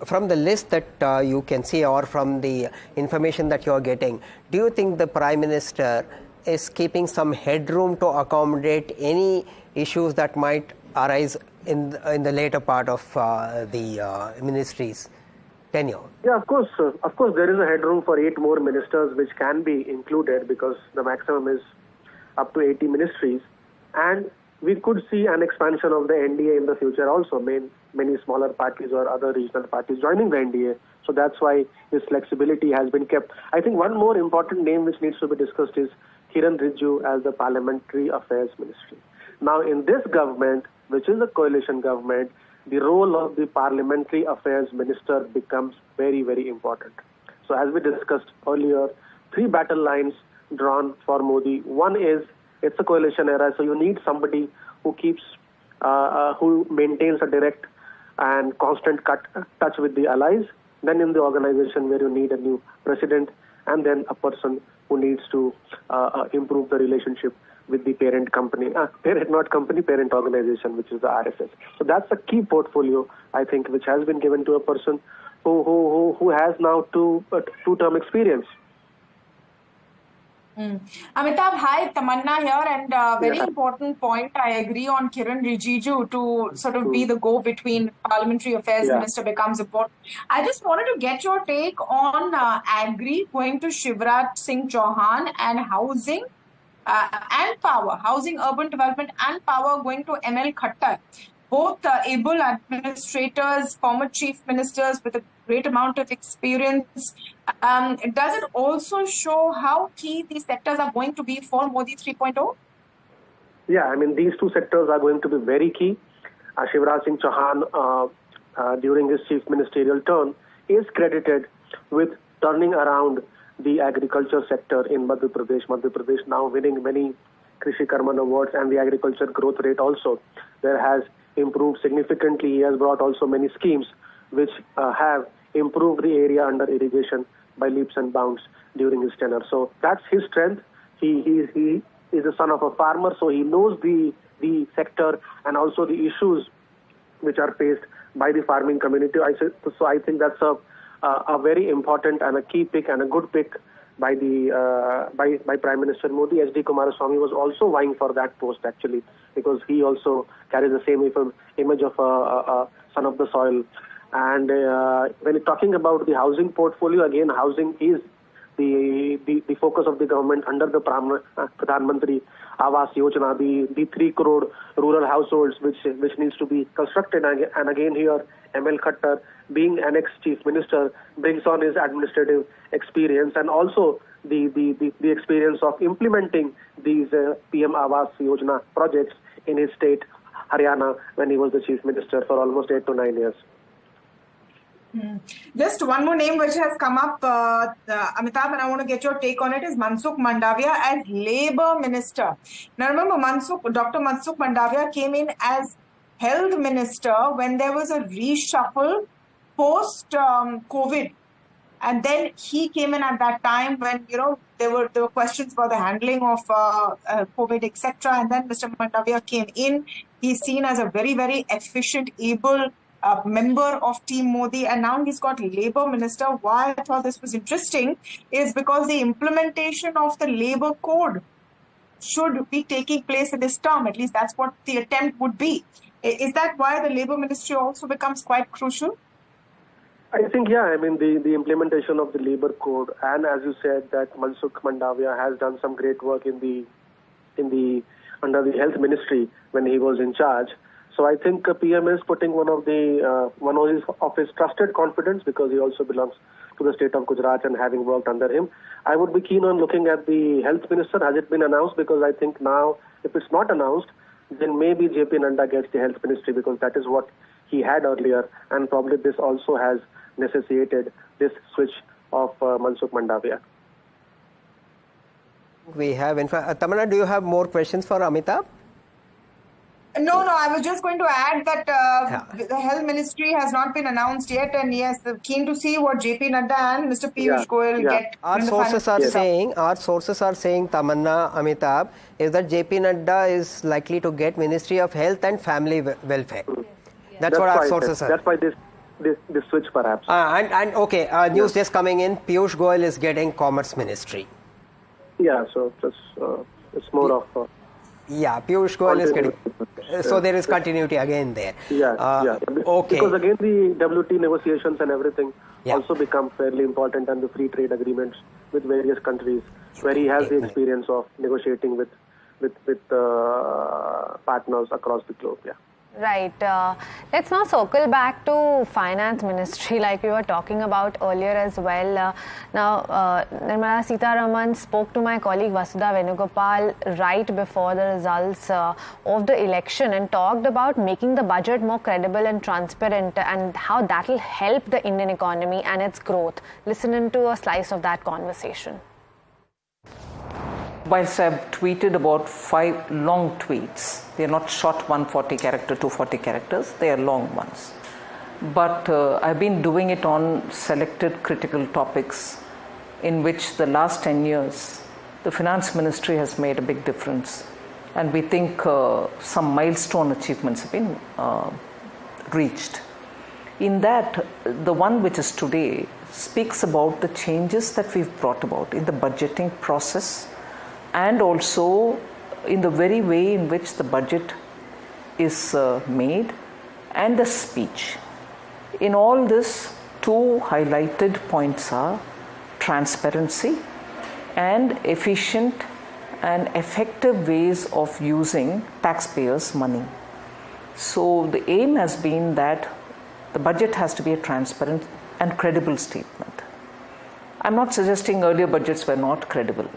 from the list that you can see or from the information that you are getting, do you think the Prime Minister is keeping some headroom to accommodate any issues that might arise in the later part of the ministry's tenure? Yeah, of course, sir. Of course, there is a headroom for 8 more ministers which can be included because the maximum is up to 80 ministries. And we could see an expansion of the NDA in the future also, many smaller parties or other regional parties joining the NDA. So that's why this flexibility has been kept. I think one more important name which needs to be discussed is Kiran Rijiju as the Parliamentary Affairs Ministry. Now, in this government, which is a coalition government, the role of the Parliamentary Affairs Minister becomes very, very important. So as we discussed earlier, 3 battle lines drawn for Modi. One is, it's a coalition era, so you need somebody who keeps, who maintains a direct and constant touch with the allies. Then in the organization where you need a new president, and then a person who needs to improve the relationship with the parent company, parent organization, which is the RSS. So that's a key portfolio, I think, which has been given to a person who has now two-term experience. Amitabh, hi, Tamanna here, and very important point. I agree on Kiran Rijiju to sort of be the go-between. Parliamentary Affairs Minister becomes important. I just wanted to get your take on Agri going to Shivraj Singh Chauhan and housing and power, housing, urban development and power going to ML Khattar. Both able administrators, former chief ministers with a great amount of experience. Does it also show how key these sectors are going to be for Modi 3.0? Yeah, I mean, these 2 sectors are going to be very key. Shivraj Singh Chauhan, during his chief ministerial term, is credited with turning around the agriculture sector in Madhya Pradesh. Madhya Pradesh now winning many Krishi Karman awards, and the agriculture growth rate also there has improved significantly. He has brought also many schemes which have improved the area under irrigation by leaps and bounds during his tenure. So that's his strength. He is the son of a farmer, so he knows the sector and also the issues which are faced by the farming community. So I think that's a very important and a key pick and a good pick by by Prime Minister Modi. SD Kumaraswamy was also vying for that post actually, because he also carries the same image of a son of the soil. And when you're talking about the housing portfolio, again, housing is the focus of the government under the Parliamentary Awas Yojana, the 3 crore rural households which needs to be constructed. And again here, ML Khattar, being an ex-chief minister, brings on his administrative experience and also the experience of implementing these PM Awas Yojana projects in his state, Haryana, when he was the chief minister for almost 8 to 9 years. Just one more name which has come up, Amitabh, and I want to get your take on it, is Mansukh Mandavia as Labour Minister. Now remember, Dr. Mansukh Mandavia came in as Health Minister when there was a reshuffle post-COVID. And then he came in at that time when, there were questions about the handling of COVID, etc. And then Mr. Mandavia came in. He's seen as a very, very efficient, able member of Team Modi, and now he's got Labour Minister. Why I thought this was interesting is because the implementation of the Labour Code should be taking place in this term. At least that's what the attempt would be. Is that why the Labour Ministry also becomes quite crucial? I think, yeah, I mean, the implementation of the Labour Code, and as you said, that Mansukh Mandavia has done some great work under the Health Ministry when he was in charge. So I think PM is putting one of his trusted confidants, because he also belongs to the state of Gujarat and having worked under him. I would be keen on looking at the Health Minister. Has it been announced? Because I think now, if it's not announced, then maybe JP Nanda gets the Health Ministry, because that is what he had earlier, and probably this also has necessitated this switch of Mansukh Mandavia. We have, in fact, Tamanna, do you have more questions for Amitabh? No, I was just going to add that the health ministry has not been announced yet, and yes, keen to see what JP Nadda and Mr. Piyush Goyal get. Our sources are saying, Tamanna, Amitabh, is that JP Nadda is likely to get Ministry of Health and Family Welfare. That's what our sources are. That's why this switch, perhaps. News just coming in. Piyush Goyal is getting Commerce Ministry. Yeah, so it's more of. Piyush Goyal is getting. So there is continuity again there. Okay. Because again, the WT negotiations and everything also become fairly important, and the free trade agreements with various countries, where he has the experience of negotiating with partners across the globe. Yeah. Right. Let's now circle back to Finance Ministry, like we were talking about earlier as well. Now, Nirmala Sitharaman spoke to my colleague Vasudha Venugopal right before the results of the election and talked about making the budget more credible and transparent and how that will help the Indian economy and its growth. Listen into a slice of that conversation. Whilst I've tweeted about 5 long tweets, they are not short 140 character, 240 characters, they are long ones. But I've been doing it on selected critical topics in which the last 10 years, the Finance Ministry has made a big difference. And we think some milestone achievements have been reached. In that, the one which is today speaks about the changes that we've brought about in the budgeting process, and also in the very way in which the budget is made and the speech. In all this, 2 highlighted points are transparency and efficient and effective ways of using taxpayers' money. So the aim has been that the budget has to be a transparent and credible statement. I'm not suggesting earlier budgets were not credible.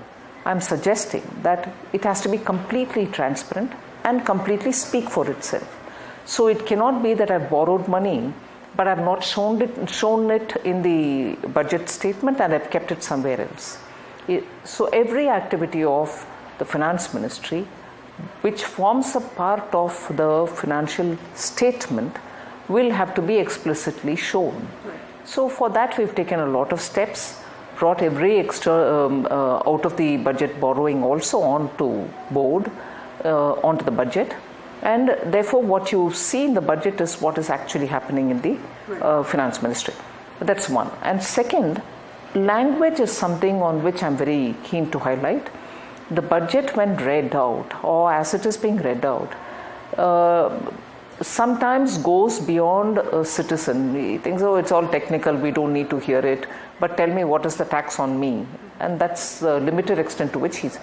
I'm suggesting that it has to be completely transparent and completely speak for itself. So it cannot be that I've borrowed money, but I've not shown it in the budget statement and I've kept it somewhere else. So every activity of the Finance Ministry, which forms a part of the financial statement, will have to be explicitly shown. So for that, we've taken a lot of steps. Brought every extra out of the budget borrowing also onto board, onto the budget, and therefore what you see in the budget is what is actually happening in the Finance Ministry. That's one. And second, language is something on which I'm very keen to highlight. The budget, when read out, or as it is being read out, sometimes goes beyond a citizen. He thinks, oh, it's all technical, we don't need to hear it, but tell me what is the tax on me? And that's the limited extent to which he's.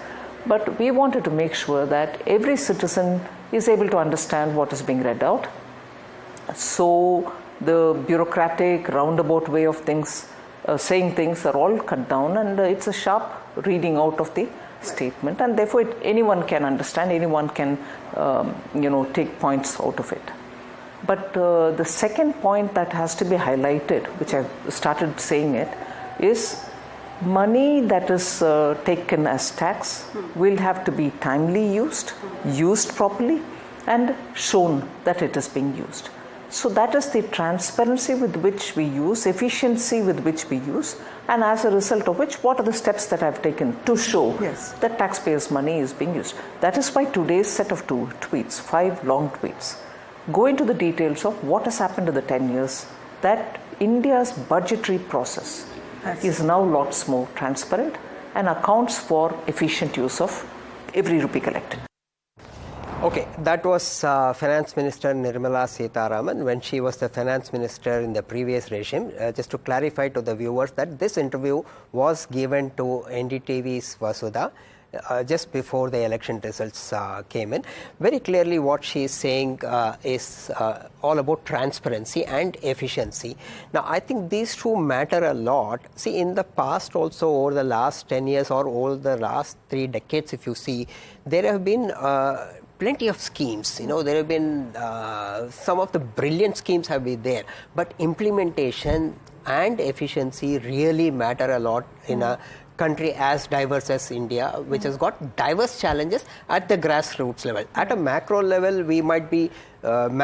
But we wanted to make sure that every citizen is able to understand what is being read out. So the bureaucratic, roundabout way of things, saying things are all cut down, and it's a sharp reading out of the statement, and therefore anyone can understand, anyone can take points out of it. But the second point that has to be highlighted, which I've started saying it, is money that is taken as tax will have to be timely used properly, and shown that it is being used. So that is the transparency with which we use, efficiency with which we use, and as a result of which, what are the steps that I've taken to show that taxpayers' money is being used. That is why today's set of 2 tweets, 5 long tweets, go into the details of what has happened in the 10 years, that India's budgetary process is now lots more transparent and accounts for efficient use of every rupee collected. Okay, that was Finance Minister Nirmala Sitharaman when she was the Finance Minister in the previous regime. Just to clarify to the viewers that this interview was given to NDTV's Vasudha just before the election results came in. Very clearly what she is saying is all about transparency and efficiency. Now, I think these 2 matter a lot. See, in the past also, over the last 10 years or over the last 3 decades, if you see, there have been plenty of schemes. There have been some of the brilliant schemes have been there, but implementation and efficiency really matter a lot in a country as diverse as India, which has got diverse challenges at the grassroots level. At a macro level, we might be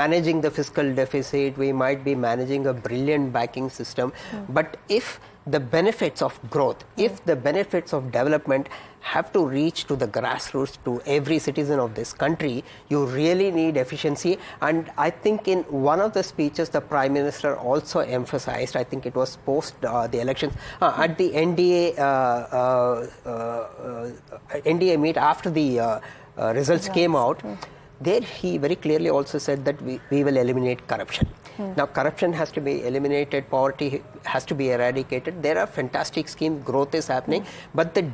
managing the fiscal deficit, we might be managing a brilliant banking system, but if the benefits of growth, if the benefits of development have to reach to the grassroots, to every citizen of this country, you really need efficiency. And I think in one of the speeches, the Prime Minister also emphasized, I think it was post the elections, at the NDA meet after the results came out, there he very clearly also said that we will eliminate corruption. Now, corruption has to be eliminated, poverty has to be eradicated. There are fantastic schemes, growth is happening, but the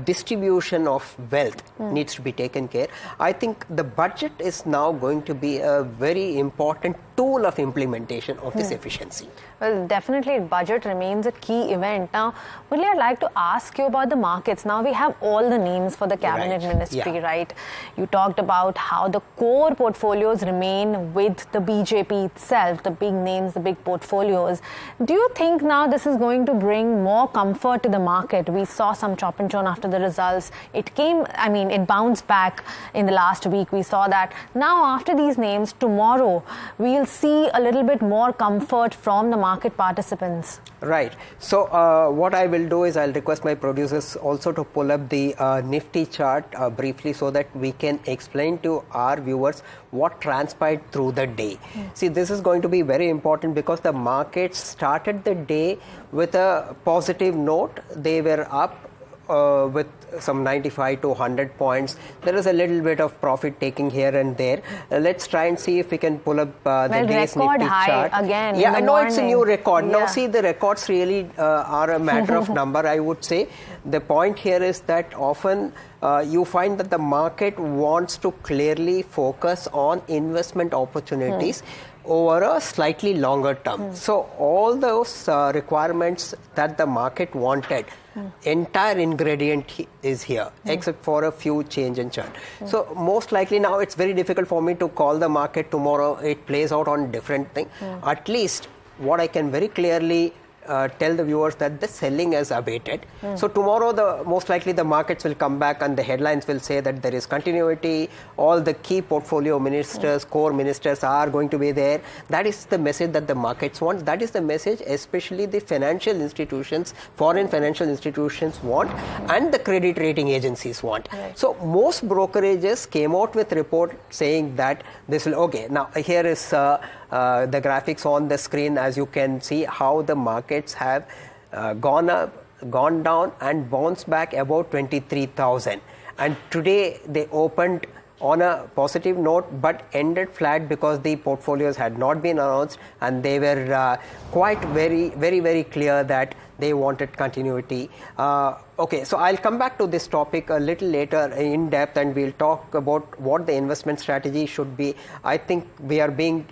distribution of wealth needs to be taken care. I think the budget is now going to be a very important tool of implementation of this efficiency. Well, definitely budget remains a key event. Now, Murli, I'd like to ask you about the markets. Now we have all the names for the cabinet ministry, right? You talked about how the core portfolios remain with the BJP itself, the big names, the big portfolios. Do you think now this is going to bring more comfort to the market? We saw some chop and chone after the results. It bounced back in the last week. We saw that. Now, after these names, tomorrow, we'll see a little bit more comfort from the market participants. Right. So what I will do is I'll request my producers also to pull up the Nifty chart briefly so that we can explain to our viewers what transpired through the day. See, this is going to be very important because the markets started the day with a positive note. They were up with some 95 to 100 points. There is a little bit of profit taking here and there. Let's try and see if we can pull up the day's Nifty chart. Again. Yeah, I know it's a new record. Now see, the records really are a matter of number, I would say. The point here is that often you find that the market wants to clearly focus on investment opportunities over a slightly longer term. So all those requirements that the market wanted, entire ingredient is here, except for a few change in chart. So most likely now it's very difficult for me to call the market tomorrow. It plays out on different thing. At least what I can very clearly tell the viewers that the selling has abated. So tomorrow, most likely the markets will come back and the headlines will say that there is continuity. All the key portfolio ministers, core ministers are going to be there. That is the message that the markets want. That is the message especially the financial institutions, foreign financial institutions want, and the credit rating agencies want. So most brokerages came out with report saying that this will, okay, now here is the graphics on the screen. As you can see how the markets have gone up, gone down and bounced back about 23,000. And today they opened on a positive note but ended flat because the portfolios had not been announced and they were quite very clear that they wanted continuity. Okay, so I'll come back to this topic a little later in depth and we'll talk about what the investment strategy should be. I think we are being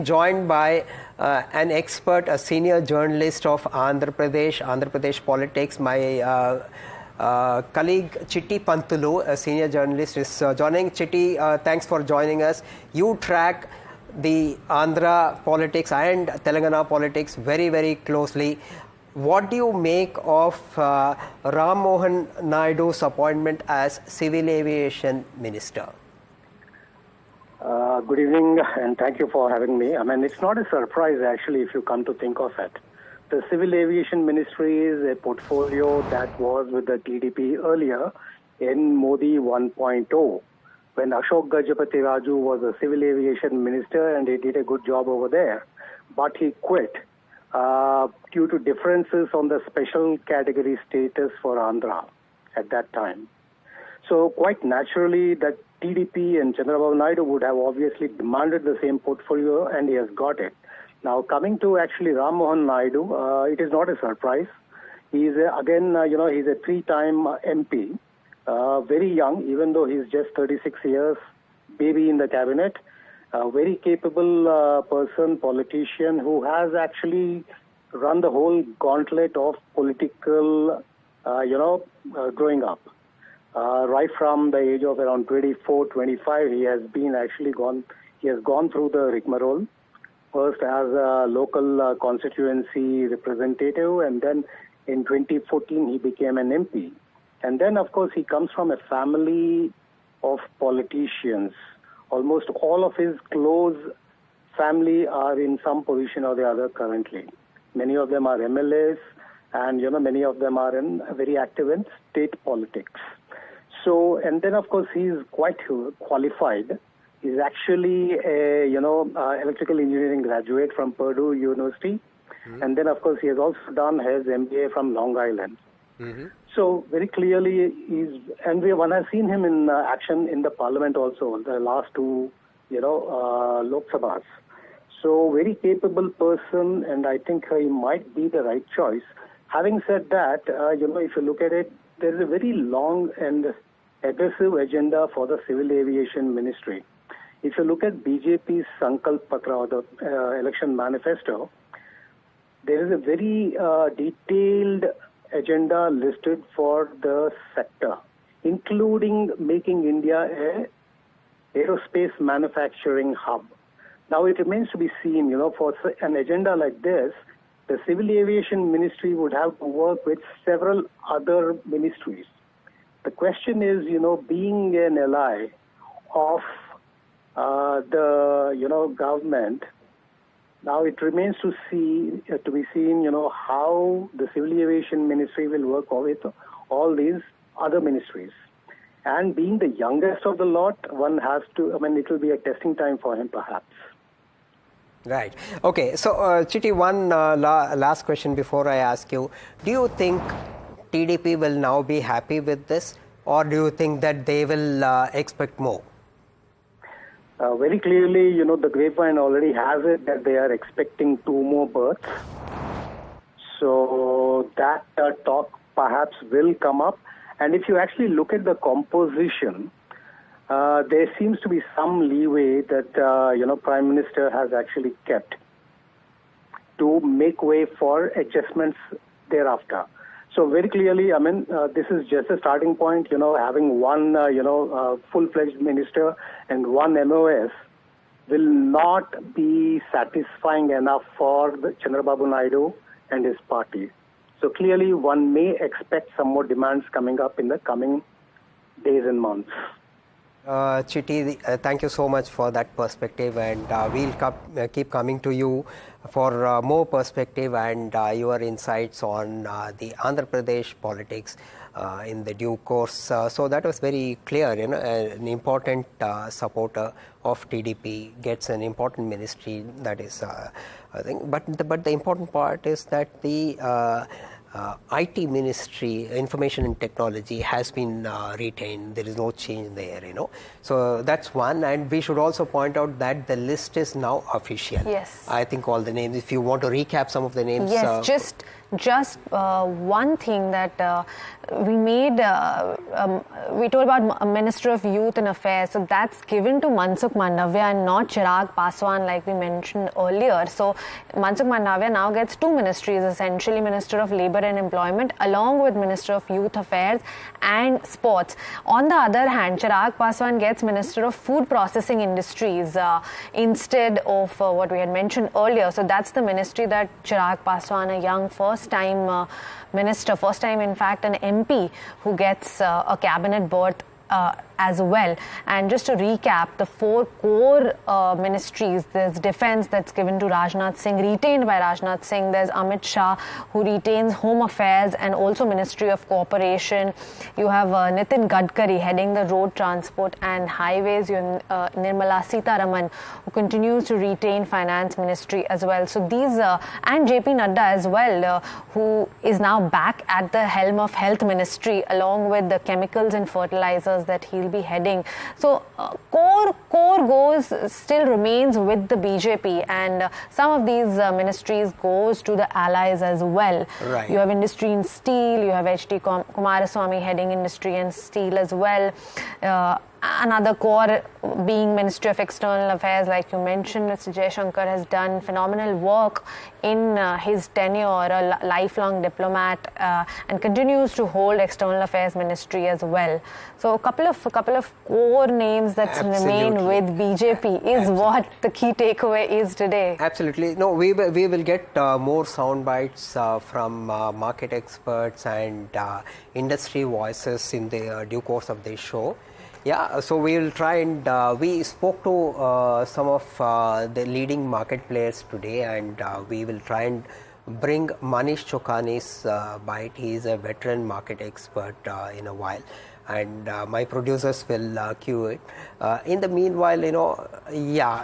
joined by an expert, a senior journalist of Andhra Pradesh politics. My colleague Chitti Pantulu, a senior journalist, is joining. Chitti, thanks for joining us. You track the Andhra politics and Telangana politics very closely. What do you make of Ram Mohan Naidu's appointment as Civil Aviation Minister? Good evening and thank you for having me. I mean, it's not a surprise actually if you come to think of it. The Civil Aviation Ministry is a portfolio that was with the TDP earlier in Modi 1.0 when Ashok Gajapati Raju was a Civil Aviation Minister and he did a good job over there. But he quit due to differences on the special category status for Andhra at that time. So quite naturally that TDP and Chandrababu Naidu would have obviously demanded the same portfolio and he has got it. Now coming to actually Ram Mohan Naidu, it is not a surprise. He is he's a three-time MP, very young, even though he's just 36 years, baby in the cabinet, a very capable person, politician who has actually run the whole gauntlet of political, growing up. Right from the age of around 24, 25, he has gone through the rigmarole. First as a local constituency representative, and then in 2014 he became an MP. And then, of course, he comes from a family of politicians. Almost all of his close family are in some position or the other currently. Many of them are MLAs, and many of them are very active in state politics. So, and then, of course, he is quite qualified. He's actually a electrical engineering graduate from Purdue University, and then, of course, he has also done his MBA from Long Island. So very clearly, one has seen him in action in the Parliament also, the last two, Lok Sabhas. So very capable person, and I think he might be the right choice. Having said that, if you look at it, there is a very long and aggressive agenda for the Civil Aviation Ministry. If you look at BJP's Sankalp Patra, or the election manifesto, there is a very detailed agenda listed for the sector, including making India a aerospace manufacturing hub. Now it remains to be seen, for an agenda like this, the Civil Aviation Ministry would have to work with several other ministries. The question is, being an ally of the government, now it remains to be seen, how the Civil Aviation Ministry will work with all these other ministries. And being the youngest of the lot, one has to, it will be a testing time for him perhaps. Right. Okay. So, Chitty, one last question before I ask you. Do you think TDP will now be happy with this, or do you think that they will expect more? Very clearly, the grapevine already has it that they are expecting 2 more berths. So that talk perhaps will come up. And if you actually look at the composition, there seems to be some leeway that, Prime Minister has actually kept to make way for adjustments thereafter. So very clearly, this is just a starting point, having one, full-fledged minister and one MOS will not be satisfying enough for the Chandrababu Naidu and his party. So clearly, one may expect some more demands coming up in the coming days and months. Chitty, thank you so much for that perspective, and we'll keep coming to you for more perspective and your insights on the Andhra Pradesh politics in the due course. So that was very clear, an important supporter of TDP gets an important ministry, that is, I think. But the important part is that the IT ministry, information and technology, has been retained. There is no change there, So that's one, and we should also point out that the list is now official. Yes. I think all the names, if you want to recap some of the names. Yes, just one thing that we told about Minister of Youth and Affairs. So that's given to Mansukh Mandavya and not Chirag Paswan, like we mentioned earlier. So Mansukh Mandavya now gets 2 ministries, essentially Minister of Labour and Employment along with Minister of Youth Affairs and Sports. On the other hand, Chirag Paswan gets Minister of Food Processing Industries instead of what we had mentioned earlier. So that's the ministry that Chirag Paswan, a young first-time minister, first time in fact an MP who gets a cabinet berth as well. And just to recap, the 4 core ministries, there's defense that's given to Rajnath Singh, retained by Rajnath Singh. There's Amit Shah, who retains Home Affairs and also Ministry of Cooperation. You have Nitin Gadkari heading the Road Transport and Highways. You have Nirmala Sitharaman, who continues to retain Finance Ministry as well. So these, and JP Nadda as well, who is now back at the helm of Health Ministry along with the chemicals and fertilizers that he'll be heading. So core still remains with the BJP, and some of these ministries goes to the allies as well. Right. You have Industry and Steel, you have H.D. Kumaraswamy heading Industry and Steel as well. another core being Ministry of External Affairs, like you mentioned. Mr. Jaishankar has done phenomenal work in his tenure, a lifelong diplomat, and continues to hold External Affairs Ministry as well. So a couple of core names that remain with BJP is what the key takeaway is today. Absolutely. No, we will get more sound bites from market experts and industry voices in the due course of this show. Yeah, so we will try and we spoke to some of the leading market players today, and we will try and bring Manish Chokani's bite. He is a veteran market expert in a while, and my producers will cue it. In the meanwhile,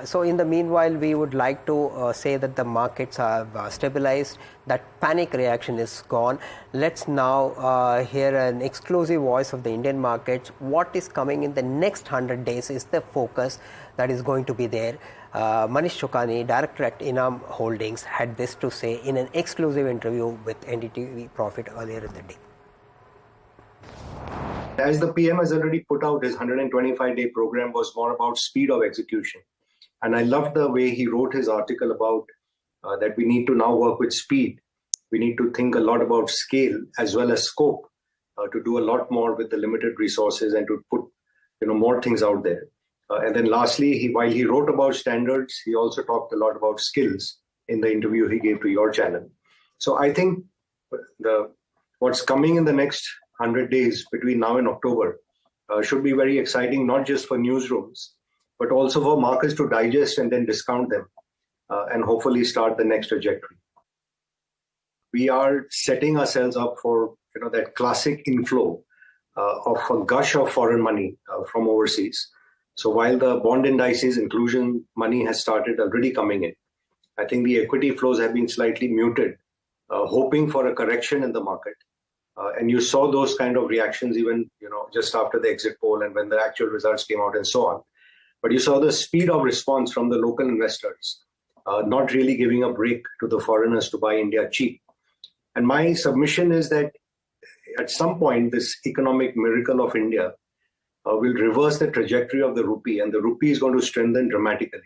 so in the meanwhile, we would like to say that the markets have stabilized, that panic reaction is gone. Let's now hear an exclusive voice of the Indian markets. What is coming in the next 100 days is the focus that is going to be there. Manish Chokani, director at Inam Holdings, had this to say in an exclusive interview with NDTV Profit earlier in the day. As the PM has already put out, his 125-day program was more about speed of execution. And I loved the way he wrote his article about that we need to now work with speed. We need to think a lot about scale as well as scope to do a lot more with the limited resources and to put more things out there. And then lastly, while he wrote about standards, he also talked a lot about skills in the interview he gave to your channel. So I think what's coming in the next 100 days between now and October should be very exciting, not just for newsrooms, but also for markets to digest and then discount them and hopefully start the next trajectory. We are setting ourselves up for that classic inflow of a gush of foreign money from overseas. So while the bond indices inclusion money has started already coming in, I think the equity flows have been slightly muted, hoping for a correction in the market. And you saw those kind of reactions even, just after the exit poll and when the actual results came out and so on. But you saw the speed of response from the local investors, not really giving a break to the foreigners to buy India cheap. And my submission is that at some point, this economic miracle of India will reverse the trajectory of the rupee, and the rupee is going to strengthen dramatically.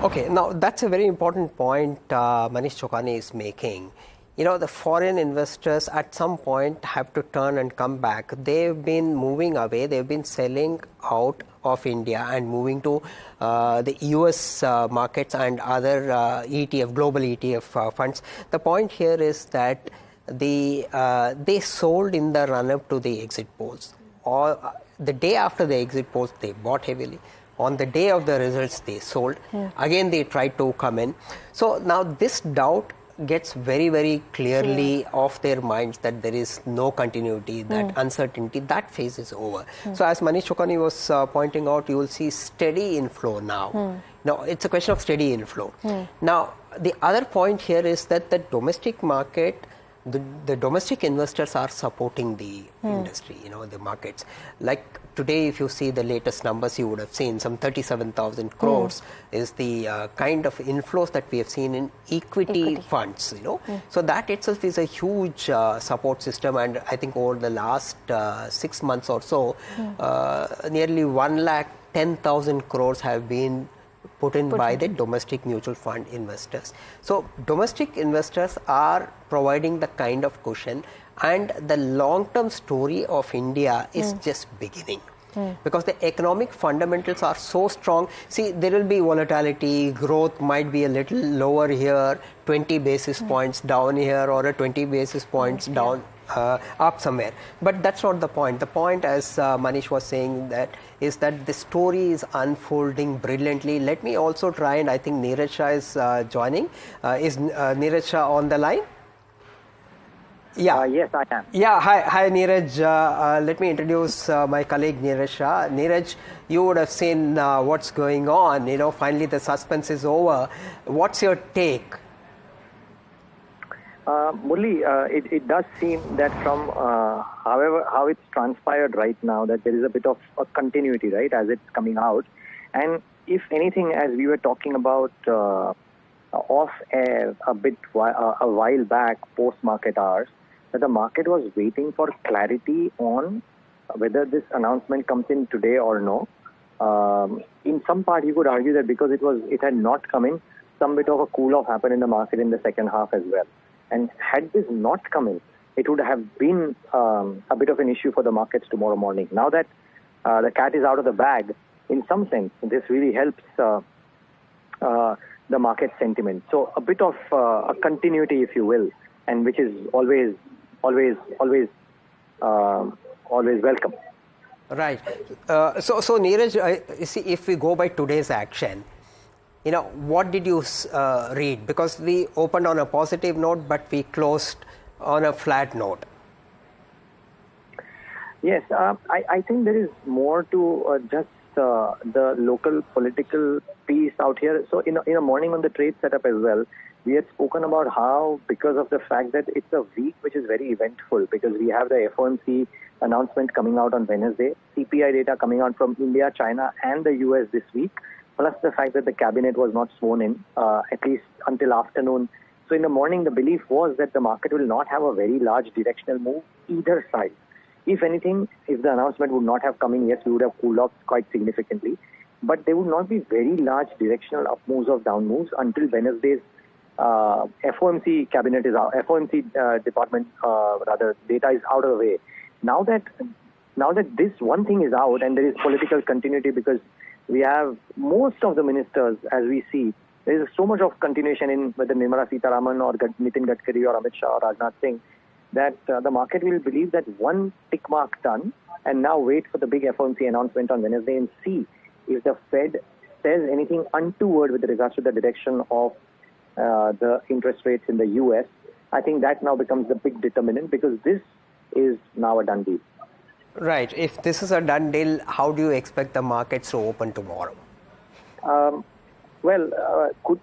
Okay, now that's a very important point Manish Chokani is making. The foreign investors at some point have to turn and come back. They've been moving away. They've been selling out of India and moving to the US markets and other global ETF funds. The point here is that they sold in the run-up to the exit polls. Or the day after the exit polls, they bought heavily. On the day of the results, they sold. Again, they tried to come in. So now this doubt gets very, very clearly off their minds that there is no continuity, that uncertainty, that phase is over. So as Manish Chokani was pointing out, you will see steady inflow now. Now, it's a question of steady inflow. Now, the other point here is that the domestic market, the domestic investors are supporting the industry, the markets. Like today, if you see the latest numbers, you would have seen some 37,000 crores is the kind of inflows that we have seen in equity funds, So that itself is a huge support system. And I think over the last 6 months or so, nearly 110,000 crores have been put in by the domestic mutual fund investors. So domestic investors are providing the kind of cushion, and the long-term story of India is just beginning. Because the economic fundamentals are so strong. See, there will be volatility, growth might be a little lower here, 20 basis points down here, or a 20 basis points down up somewhere. But that's not the point. The point, as Manish was saying, is that the story is unfolding brilliantly. Let me also try, and I think Neeraj Shah is joining. Is Neeraj Shah on the line? Yeah. Yes, I am. Yeah, hi Neeraj. Let me introduce my colleague Neeraj Shah. Neeraj, you would have seen what's going on. Finally the suspense is over. What's your take? Murli, it does seem that from how it's transpired right now, that there is a bit of a continuity, right, as it's coming out. And if anything, as we were talking about off air a while back, post-market hours, that the market was waiting for clarity on whether this announcement comes in today or no, in some part you could argue that because it had not come in, some bit of a cool-off happened in the market in the second half as well. And had this not come in, it would have been a bit of an issue for the markets tomorrow morning. Now that the cat is out of the bag, in some sense, this really helps the market sentiment. So a bit of a continuity, if you will, and which is always welcome. Right. So Neeraj, you see, if we go by today's action, what did you read? Because we opened on a positive note, but we closed on a flat note. Yes, I think there is more to just the local political piece out here. So in a morning on the trade setup as well, we had spoken about how, because of the fact that it's a week which is very eventful, because we have the FOMC announcement coming out on Wednesday, CPI data coming out from India, China and the US this week, plus the fact that the cabinet was not sworn in, at least until afternoon. So in the morning, the belief was that the market will not have a very large directional move either side. If anything, if the announcement would not have come in, yes, we would have cooled off quite significantly. But there would not be very large directional up moves or down moves until Wednesday's FOMC cabinet is out, FOMC department data is out of the way. Now that this one thing is out and there is political continuity, because we have most of the ministers, as we see, there is so much of continuation in whether Nirmala Sitharaman or Nitin Gadkari or Amit Shah or Rajnath Singh, that the market will believe that one tick mark done, and now wait for the big FOMC announcement on Wednesday and see if the Fed says anything untoward with regards to the direction of the interest rates in the US. I think that now becomes the big determinant, because this is now a done deal. Right. If this is a done deal, how do you expect the markets to open tomorrow?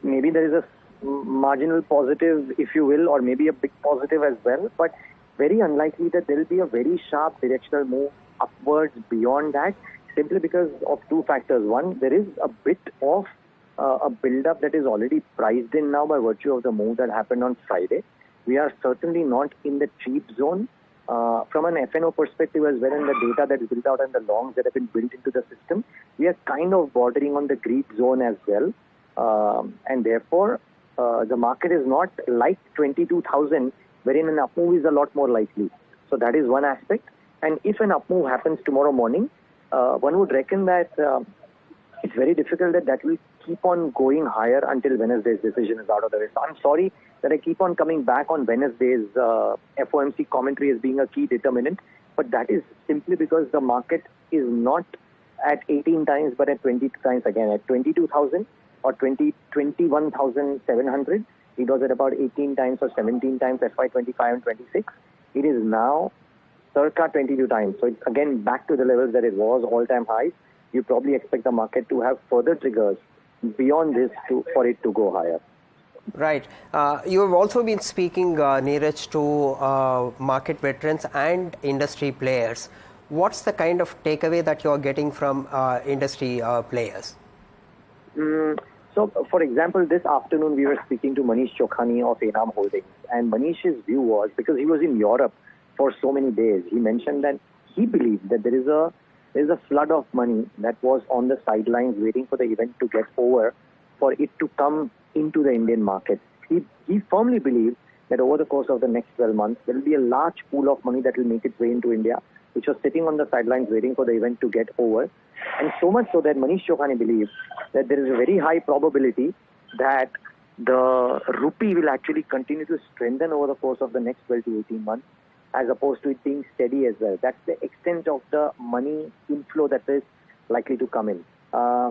Maybe there is a marginal positive, if you will, or maybe a big positive as well, but very unlikely that there will be a very sharp directional move upwards beyond that, simply because of two factors. One, there is a bit of a build-up that is already priced in now by virtue of the move that happened on Friday. We are certainly not in the cheap zone. From an FNO perspective as well, and the data that is built out and the longs that have been built into the system, we are kind of bordering on the greed zone as well. And therefore, the market is not like 22,000, wherein an up move is a lot more likely. So that is one aspect. And if an up move happens tomorrow morning, one would reckon that it's very difficult that will keep on going higher until Wednesday's decision is out of the way. So I'm sorry that I keep on coming back on Wednesday's FOMC commentary as being a key determinant, but that is simply because the market is not at 18 times but at 22 times again, at 22,000 or 21,700. It was at about 18 times or 17 times FY25 and 26. It is now circa 22 times. So it's again back to the levels that it was, all-time highs. You probably expect the market to have further triggers beyond this for it to go higher. Right. You have also been speaking, Neeraj, to market veterans and industry players. What's the kind of takeaway that you're getting from industry players? So, for example, this afternoon we were speaking to Manish Chokhani of Enam Holdings, and Manish's view was, because he was in Europe for so many days, he mentioned that he believed that there is a flood of money that was on the sidelines waiting for the event to get over for it to come into the Indian market. He firmly believes that over the course of the next 12 months, there will be a large pool of money that will make its way into India, which was sitting on the sidelines waiting for the event to get over. And so much so that Manish Chokhani believes that there is a very high probability that the rupee will actually continue to strengthen over the course of the next 12 to 18 months, as opposed to it being steady as well. That's the extent of the money inflow that is likely to come in.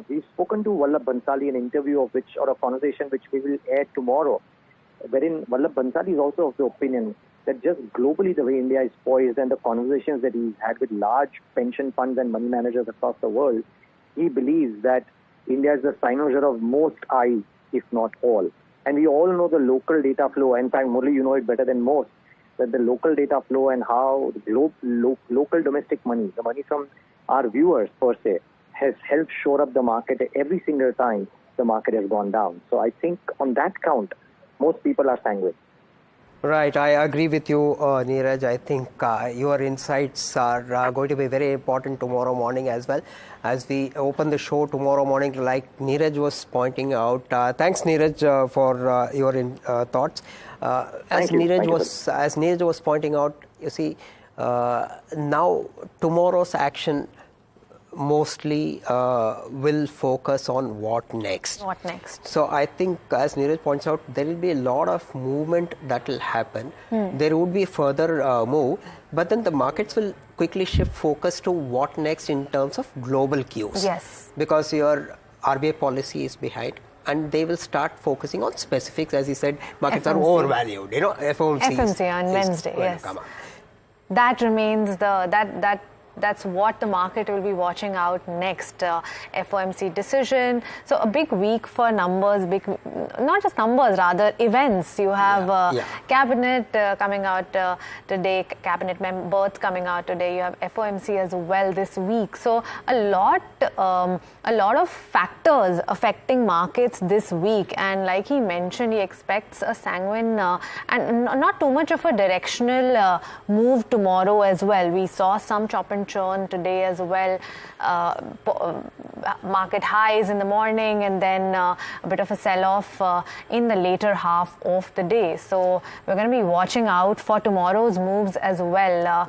We've spoken to Vallabh Bansali, an interview of which, or a conversation which we will air tomorrow, wherein Vallabh Bansali is also of the opinion that just globally the way India is poised and the conversations that he's had with large pension funds and money managers across the world, he believes that India is the cynosure of most eyes, if not all. And we all know the local data flow. In fact, Murli, you know it better than most, that the local data flow and how the local domestic money, the money from our viewers per se, has helped shore up the market every single time the market has gone down. So I think on that count, most people are sanguine. Right, I agree with you, Neeraj. I think your insights are going to be very important tomorrow morning as well. As we open the show tomorrow morning, like Neeraj was pointing out. Thanks, Neeraj, for your thoughts. As Neeraj was pointing out, you see, now tomorrow's action mostly will focus on what next. What next? So I think, as Neeraj points out, there will be a lot of movement that will happen. There would be further move, but then the markets will quickly shift focus to what next in terms of global cues. Yes. Because your RBI policy is behind, and they will start focusing on specifics. As you said, markets are overvalued. You know, FOMC on Wednesday. Yes. That remains that's what the market will be watching out next. FOMC decision. So a big week for numbers, not just numbers, rather events. You have cabinet coming out today, cabinet members coming out today. You have FOMC as well this week. So a lot of factors affecting markets this week. And like he mentioned, he expects a sanguine and not too much of a directional move tomorrow as well. We saw some chop and churn today as well. Market highs in the morning and then a bit of a sell-off in the later half of the day. So we're going to be watching out for tomorrow's moves as well.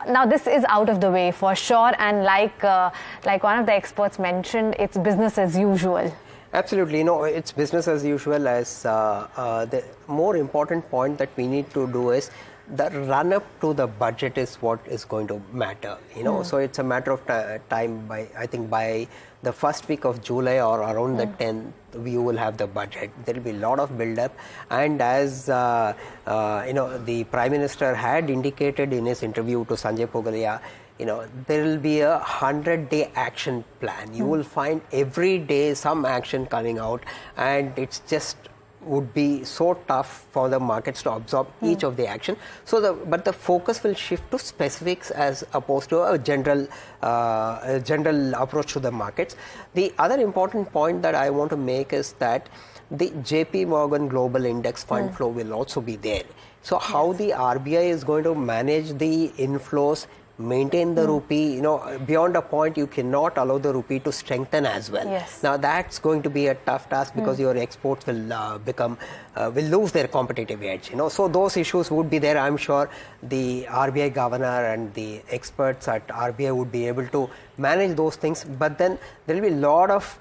Now this is out of the way for sure, and like one of the experts mentioned, it's business as usual. Absolutely, no, it's business as usual. As the more important point that we need to do is the run up to the budget is what is going to matter, you know. So it's a matter of time. I think by the first week of July or around the 10th, we will have the budget. There will be a lot of build up, and as you know, the Prime Minister had indicated in his interview to Sanjay Pugalia, you know, there will be a 100-day action plan. You will find every day some action coming out, and it's just would be so tough for the markets to absorb each of the action. So but the focus will shift to specifics as opposed to a general approach to the markets. The other important point that I want to make is that the JP Morgan Global Index fund flow will also be there. So how the RBI is going to manage the inflows, maintain the rupee, you know, beyond a point you cannot allow the rupee to strengthen as well. Now that's going to be a tough task because your exports will will lose their competitive edge, you know. So those issues would be there. I'm sure the RBI governor and the experts at RBI would be able to manage those things, but then there will be a lot of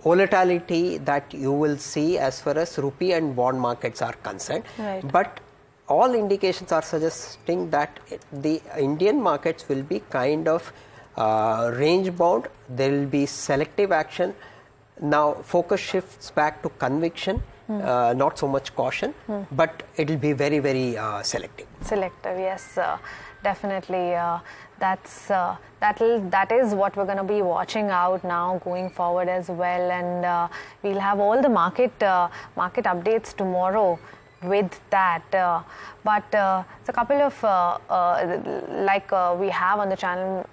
volatility that you will see as far as rupee and bond markets are concerned. But all indications are suggesting that the Indian markets will be kind of range bound. There will be selective action. Now focus shifts back to conviction, not so much caution, but it will be very, very selective. Selective, yes, definitely. That is what we're going to be watching out now going forward as well, and we'll have all the market updates tomorrow with that. But it's a couple of we have on the channel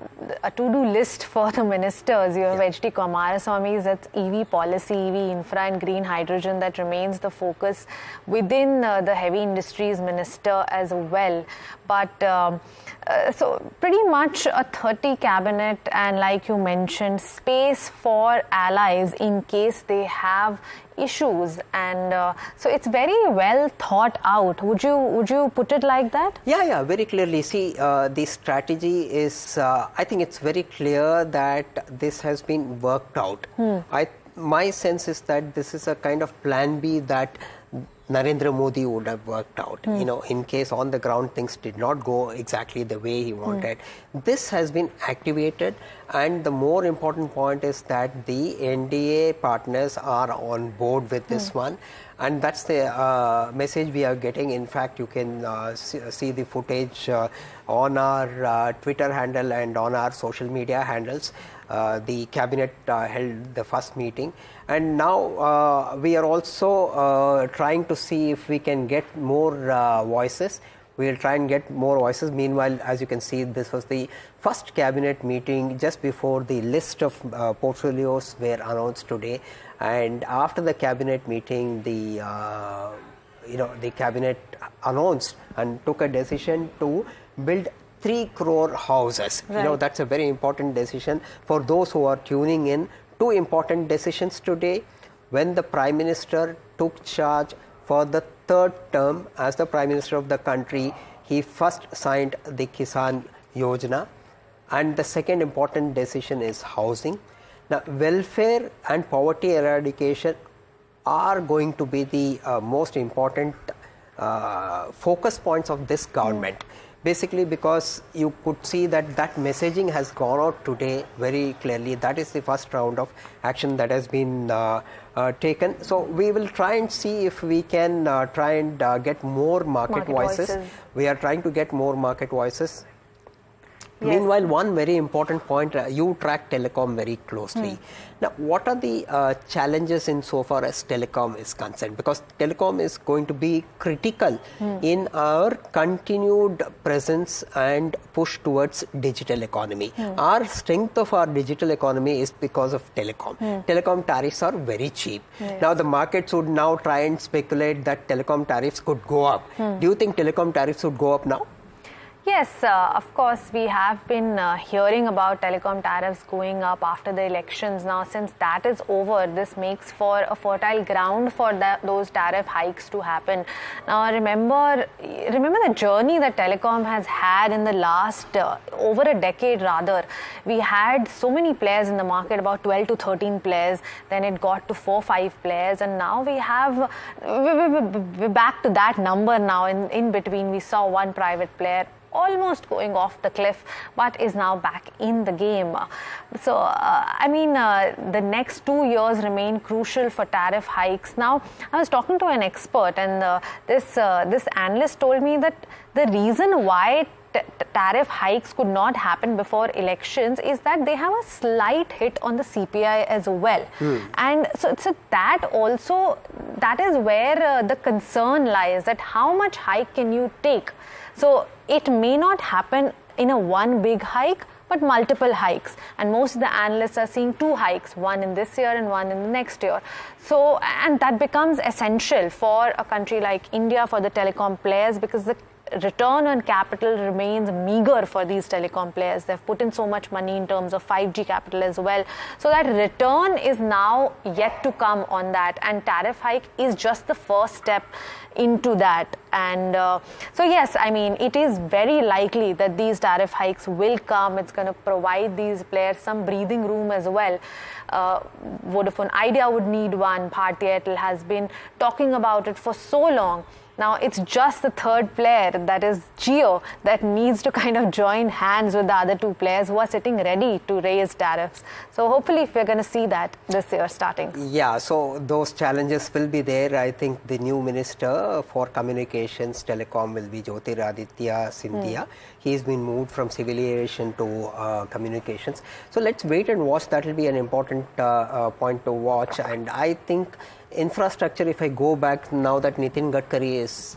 a to-do list for the ministers. You have H.D. Kumaraswamy's, that's EV policy, EV infra and green hydrogen, that remains the focus within the heavy industries minister as well. But so pretty much a 30 cabinet, and like you mentioned, space for allies in case they have issues, and so it's very well thought out. Would you put it like that? Yeah, very clearly. See, the strategy is, I think it's very clear that this has been worked out. My sense is that this is a kind of plan B that Narendra Modi would have worked out, you know, in case on the ground things did not go exactly the way he wanted. This has been activated, and the more important point is that the NDA partners are on board with this one, and that's the message we are getting. In fact, you can see the footage on our Twitter handle and on our social media handles. The cabinet held the first meeting, and now we are also trying to see if we can get more voices. We will try and get more voices. Meanwhile, as you can see, this was the first cabinet meeting just before the list of portfolios were announced today, and after the cabinet meeting, the the cabinet announced and took a decision to build 3 crore houses. Right. That's a very important decision for those who are tuning in. 2 important decisions today. When the Prime Minister took charge for the 3rd term as the Prime Minister of the country, he first signed the Kisan Yojana, and the second important decision is housing. Now, welfare and poverty eradication are going to be the most important focus points of this government. Basically, because you could see that messaging has gone out today very clearly. That is the first round of action that has been taken. So we will try and see if we can try and get more market voices. We are trying to get more market voices. Yes. Meanwhile, one very important point, you track Telecom very closely. Now, what are the challenges insofar as Telecom is concerned? Because Telecom is going to be critical in our continued presence and push towards digital economy. Our strength of our digital economy is because of Telecom. Telecom tariffs are very cheap. Yes. Now, the markets would now try and speculate that Telecom tariffs could go up. Do you think Telecom tariffs would go up now? Yes, of course, we have been hearing about telecom tariffs going up after the elections. Now, since that is over, this makes for a fertile ground for those tariff hikes to happen. Now, remember the journey that telecom has had in the last, over a decade rather. We had so many players in the market, about 12 to 13 players. Then it got to 4-5 players. And now we're back to that number now. In between, we saw one private player almost going off the cliff, but is now back in the game. So, the next 2 years remain crucial for tariff hikes. Now, I was talking to an expert, and this analyst told me that the reason why tariff hikes could not happen before elections is that they have a slight hit on the CPI as well. And so that is where the concern lies, that how much hike can you take? So it may not happen in a one big hike, but multiple hikes. And most of the analysts are seeing 2 hikes, one in this year and one in the next year. So, and that becomes essential for a country like India, for the telecom players, because the return on capital remains meager for these telecom players. They've put in so much money in terms of 5G capital as well. So that return is now yet to come on that, and tariff hike is just the first step into that. And so yes, it is very likely that these tariff hikes will come. It's going to provide these players some breathing room as well. Vodafone Idea would need one. Bharti Airtel has been talking about it for so long. Now, it's just the third player, that is Jio, that needs to kind of join hands with the other 2 players who are sitting ready to raise tariffs. So hopefully we're going to see that this year starting. Yeah, so those challenges will be there. I think the new Minister for Communications, Telecom will be Jyotiraditya Scindia. He's been moved from civil aviation to communications. So let's wait and watch. That will be an important point to watch. And I think infrastructure, if I go back now that Nitin Gadkari is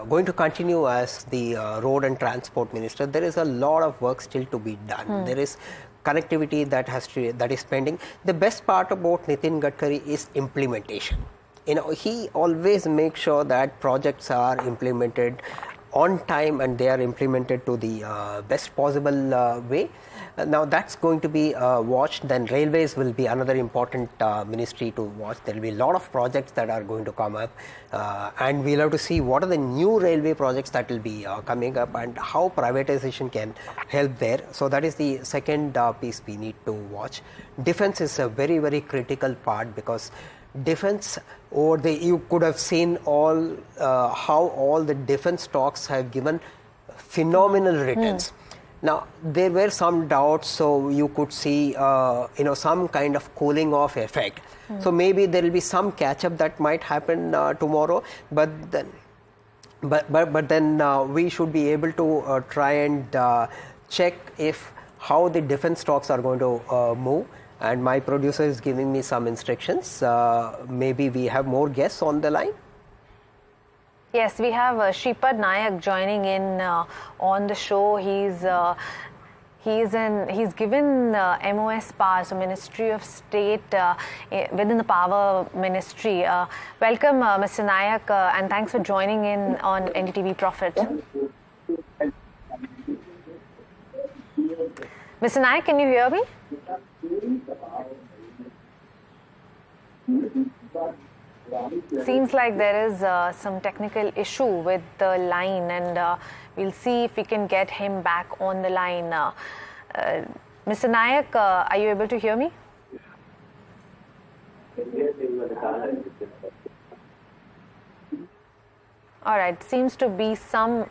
going to continue as the road and transport minister, there is a lot of work still to be done. There is connectivity that is pending. The best part about Nitin Gadkari is implementation. He always makes sure that projects are implemented on time and they are implemented to the best possible way. Now that's going to be watched. Then railways will be another important ministry to watch. There will be a lot of projects that are going to come up, and we'll have to see what are the new railway projects that will be coming up and how privatization can help there. So that is the second piece we need to watch. Defense is a very, very critical part, because defense, you could have seen how all the defense stocks have given phenomenal returns. Now, there were some doubts, so you could see, some kind of cooling off effect. So maybe there will be some catch-up that might happen tomorrow, but then we should be able to try and check how the defense stocks are going to move. And my producer is giving me some instructions. Maybe we have more guests on the line. Yes, we have Shripad Nayak joining in on the show. He's given MOS power, so Ministry of State within the Power Ministry. Welcome, Mr. Nayak, and thanks for joining in on NDTV Profit. Mr. Nayak, can you hear me? Seems like there is some technical issue with the line, and we'll see if we can get him back on the line. Mr. Nayak, are you able to hear me? All right, seems to be some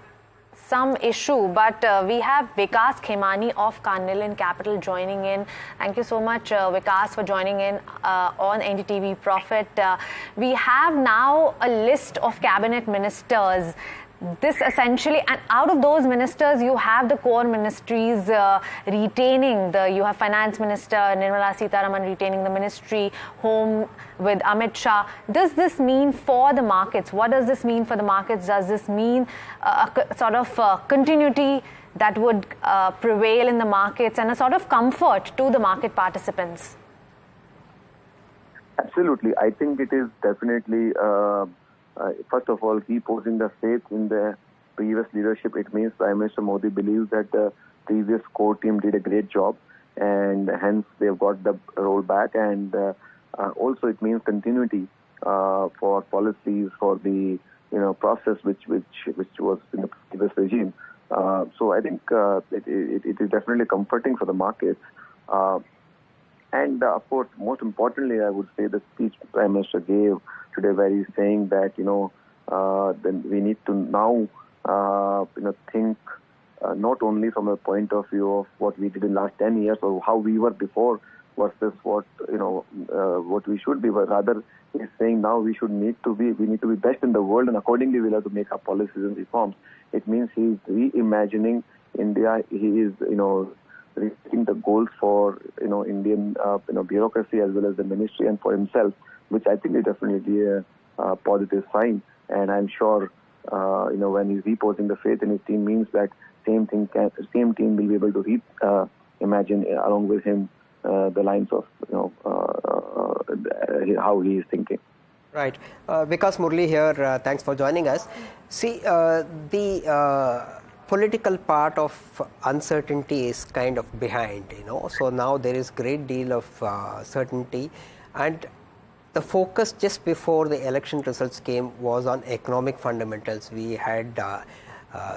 issue, but we have Vikas Khemani of Carnelian Capital joining in. Thank you so much, Vikas, for joining in on NDTV Profit. We have now a list of cabinet ministers. This essentially, and out of those ministers, you have the core ministries retaining you have Finance Minister Nirmala Sitharaman retaining the ministry, Home with Amit Shah. Does this mean for the markets? What does this mean for the markets? Does this mean a sort of continuity that would prevail in the markets and a sort of comfort to the market participants? Absolutely. I think it is definitely first of all, reposing the faith in the previous leadership. It means Prime Minister Modi believes that the previous core team did a great job, and hence they've got the role back. And also, it means continuity for policies, for the process which was in the previous regime. So I think it is definitely comforting for the markets. And of course, most importantly, I would say the speech Prime Minister gave today, where he's saying that then we need to now think not only from a point of view of what we did in the last 10 years or how we were before versus what we should be, but rather he's saying now we need to be best in the world, and accordingly we'll have to make our policies and reforms. It means he's reimagining India. He is reaching the goals for Indian bureaucracy as well as the ministry and for himself, which I think is definitely a positive sign. And I'm sure when he's reposing the faith in his team, means that same team will be able to imagine along with him the lines of how he is thinking. Right. Vikas Murli here. Thanks for joining us. See, the political part of uncertainty is kind of behind, So now there is great deal of certainty, and the focus just before the election results came was on economic fundamentals. We had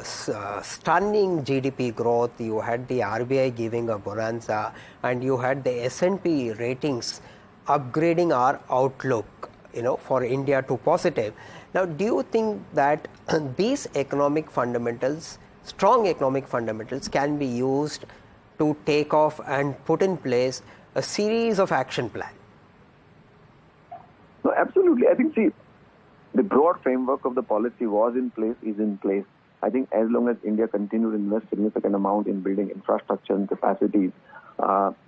stunning GDP growth. You had the RBI giving a bonanza, and you had the S&P ratings upgrading our outlook, for India to positive. Now, do you think that these economic fundamentals, strong economic fundamentals, can be used to take off and put in place a series of action plans? No, absolutely. I think, the broad framework of the policy was in place, is in place. I think as long as India continues to invest significant amount in building infrastructure and capacities,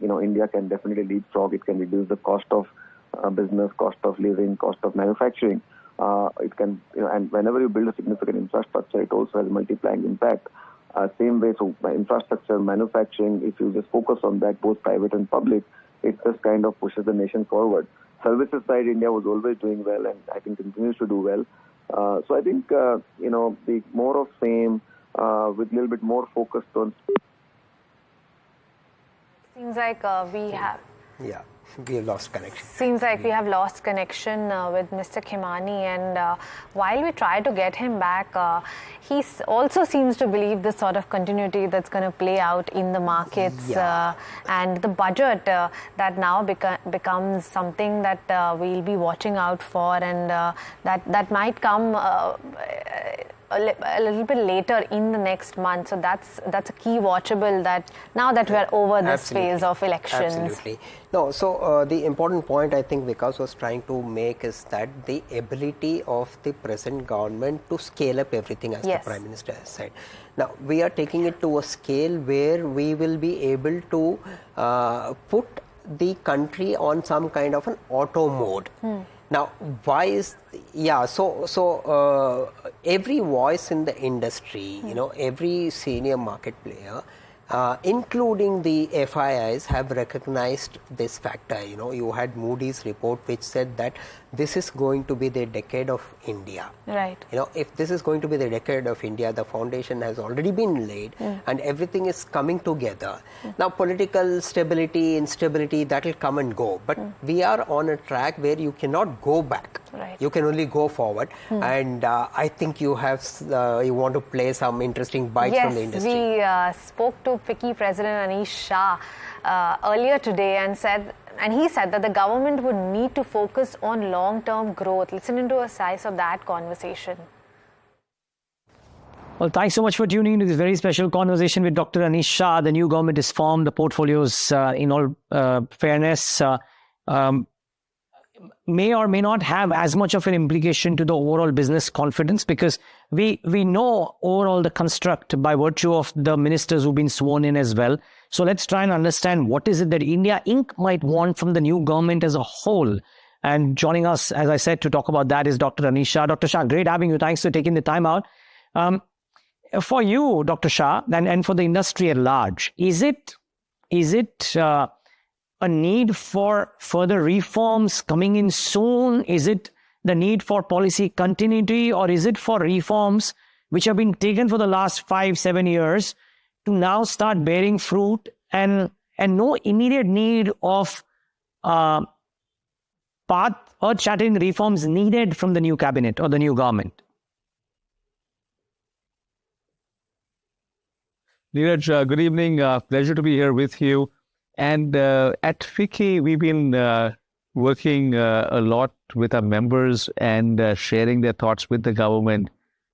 India can definitely leapfrog. It can reduce the cost of business, cost of living, cost of manufacturing. It can, and whenever you build a significant infrastructure, it also has a multiplying impact. Same way, so by infrastructure, manufacturing, if you just focus on that, both private and public, it just kind of pushes the nation forward. Services side, India was always doing well, and I think continues to do well. So I think, the more of same, with a little bit more focused on. Seems like we have. Yeah. We have lost connection. Seems like we have lost connection with Mr. Khemani, and while we try to get him back, he also seems to believe this sort of continuity that's going to play out in the markets, and the budget that now becomes something that we'll be watching out for, and that might come a little bit later in the next month. So that's a key watchable that now that we're over this phase of elections. Absolutely. No, so the important point I think Vikas was trying to make is that the ability of the present government to scale up everything, as the Prime Minister has said. Now, we are taking it to a scale where we will be able to put the country on some kind of an auto mode. Now, why is so every voice in the industry, every senior market player including the FIIs, have recognized this factor. You know, you had Moody's report which said that this is going to be the decade of India. Right. You know, if this is going to be the decade of India, the foundation has already been laid and everything is coming together. Now, political stability, instability, that will come and go. But we are on a track where you cannot go back. Right. You can only go forward. And I think you have, you want to play some interesting bites from the industry. Yes, we spoke to FICCI President Anish Shah earlier today and he said that the government would need to focus on long-term growth. Listen into a slice of that conversation. Well, thanks so much for tuning into this very special conversation with Dr. Anish Shah. The new government is formed. The portfolios, in all fairness, may or may not have as much of an implication to the overall business confidence, because we know overall the construct by virtue of the ministers who've been sworn in as well. So let's try and understand what is it that India Inc. might want from the new government as a whole. And joining us, as I said, to talk about that is Dr. Anish Shah. Dr. Shah, great having you. Thanks for taking the time out. For you, Dr. Shah, and for the industry at large, is it a need for further reforms coming in soon? Is it the need for policy continuity, or is it for reforms which have been taken for the last 5-7 years to now start bearing fruit, and no immediate need of earth-shattering reforms needed from the new cabinet or the new government? Neeraj, good evening. Pleasure to be here with you. And at FICCI, we've been working a lot with our members and sharing their thoughts with the government.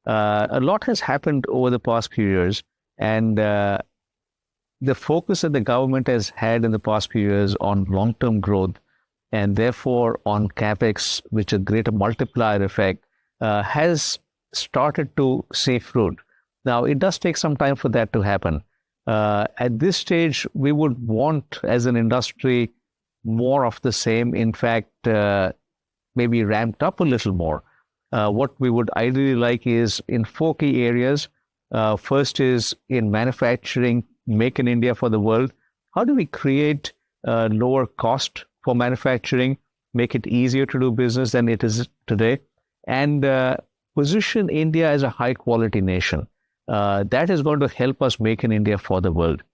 A lot has happened over the past few years, and the focus that the government has had in the past few years on long-term growth, and therefore on Capex, which is a greater multiplier effect, has started to see fruit. Now, it does take some time for that to happen. At this stage, we would want, as an industry, more of the same. In fact, maybe ramped up a little more. What we would ideally like is in 4 key areas. First is in manufacturing, make in India for the world. How do we create lower cost for manufacturing, make it easier to do business than it is today, and position India as a high-quality nation? That is going to help us make in India for the world.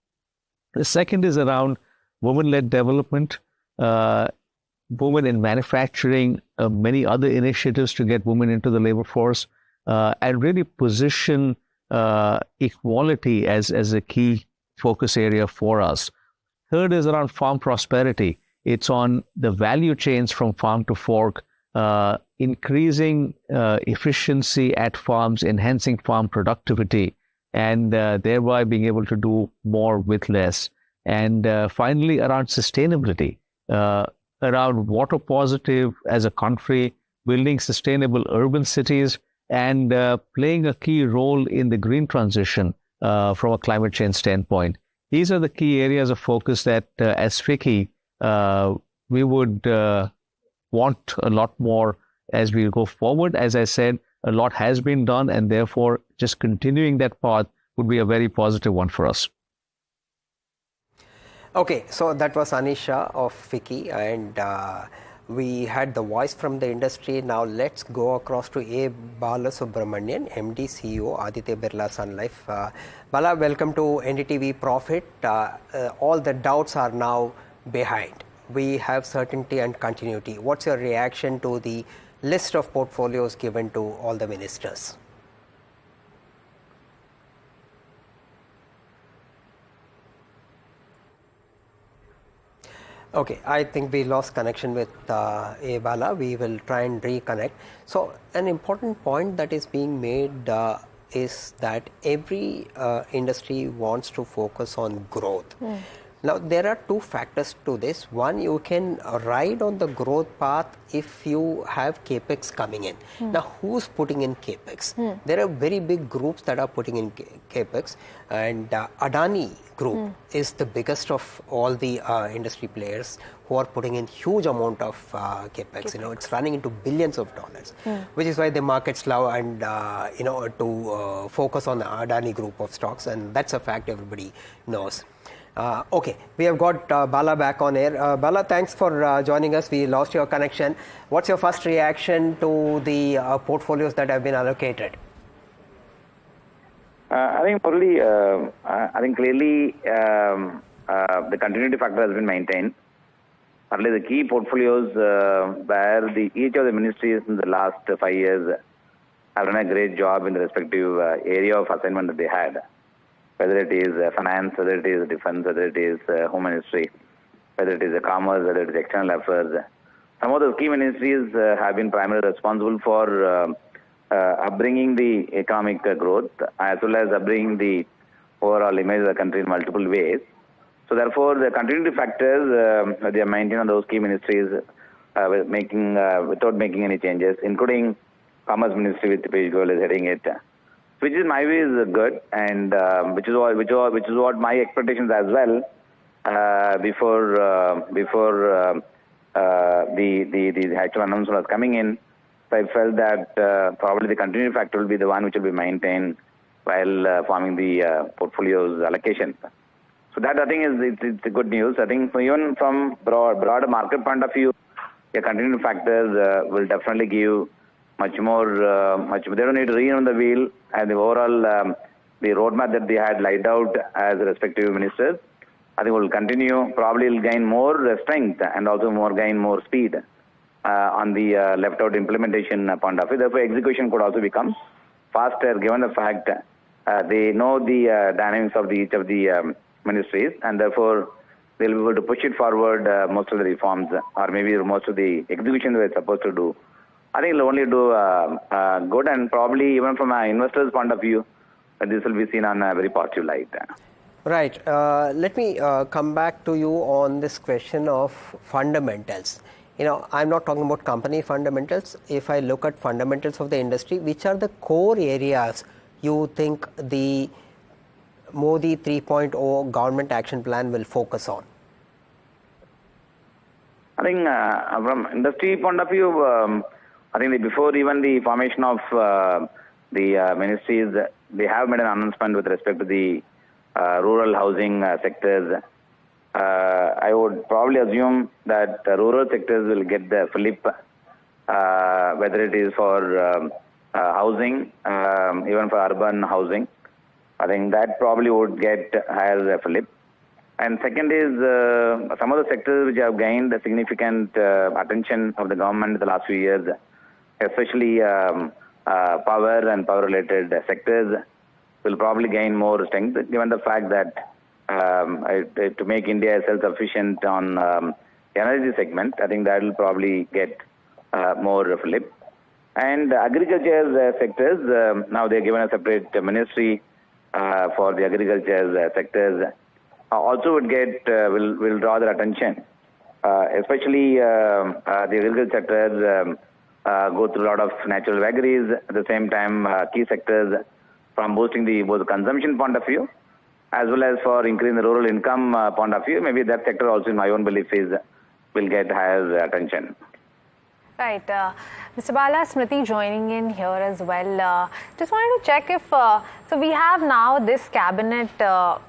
The second is around women-led development, women in manufacturing, many other initiatives to get women into the labor force, and really position equality as a key focus area for us. Third is around farm prosperity. It's on the value chains from farm to fork, increasing efficiency at farms, enhancing farm productivity, and thereby being able to do more with less. And finally, around sustainability, around water positive as a country, building sustainable urban cities, and playing a key role in the green transition from a climate change standpoint. These are the key areas of focus that as FICCI, we would want a lot more as we go forward. As I said, a lot has been done, and therefore just continuing that path would be a very positive one for us. Okay, so that was Anish Shah of FICCI, and we had the voice from the industry. Now let's go across to A. Balasubramanian, MD, CEO, Aditya Birla Sun Life. Bala, welcome to NDTV Profit. All the doubts are now behind. We have certainty and continuity. What's your reaction to the list of portfolios given to all the ministers? Okay, I think we lost connection with A. Bala. We will try and reconnect. So an important point that is being made is that every industry wants to focus on growth. Now, there are two factors to this. One, you can ride on the growth path if you have Capex coming in. Now, who's putting in Capex? There are very big groups that are putting in Capex, and Adani Group is the biggest of all the industry players who are putting in huge amount of Capex. It's running into billions of dollars, which is why the markets love and to focus on the Adani Group of stocks, and that's a fact everybody knows. Okay, we have got Bala back on air. Bala, thanks for joining us. We lost your connection. What's your first reaction to the portfolios that have been allocated? I think probably, clearly the continuity factor has been maintained. Earlier, the key portfolios where each of the ministries in the last 5 years have done a great job in the respective area of assignment that they had. Whether it is finance, whether it is defense, whether it is home ministry, whether it is commerce, whether it is external affairs. Some of those key ministries have been primarily responsible for upbringing the economic growth as well as upbringing the overall image of the country in multiple ways. So therefore, the continuity factors they are maintained on those key ministries without making any changes, including Commerce Ministry with Piyush Goyal is heading it. Which in my view is good, and which is what my expectations as well before the actual announcement was coming in. So I felt that probably the continuity factor will be the one which will be maintained while forming the portfolio's allocation. So that I think it's good news. I think even from broader market point of view, the continuity factors will definitely give much more. They don't need to reinvent the wheel, and the overall the roadmap that they had laid out as respective ministers, I think will continue. Probably will gain more strength and also gain more speed on the left out implementation point of view. Therefore, execution could also become faster given the fact they know the dynamics of each of the ministries, and therefore they'll be able to push it forward most of the reforms or maybe most of the execution they're supposed to do. I think it'll only do good, and probably even from an investor's point of view, this will be seen on a very positive light. Right. Let me come back to you on this question of fundamentals. I'm not talking about company fundamentals. If I look at fundamentals of the industry, which are the core areas you think the Modi 3.0 government action plan will focus on? I think from industry point of view, I think before even the formation of the ministries, they have made an announcement with respect to the rural housing sectors. I would probably assume that rural sectors will get the flip, whether it is for housing, even for urban housing. I think that probably would get higher flip. And second is some of the sectors which have gained a significant attention of the government in the last few years, especially power and power-related sectors, will probably gain more strength, given the fact that to make India self-sufficient on the energy segment, I think that will probably get more flip. And agriculture sectors, now they're given a separate ministry for the agriculture sectors, also would get will draw their attention, especially the agriculture sectors go through a lot of natural vagaries. At the same time, key sectors from boosting both consumption point of view as well as for increasing the rural income point of view. Maybe that sector also, in my own belief, will get higher attention. Right. Mr. Bala, Smriti joining in here as well. Just wanted to check if, so we have now this cabinet out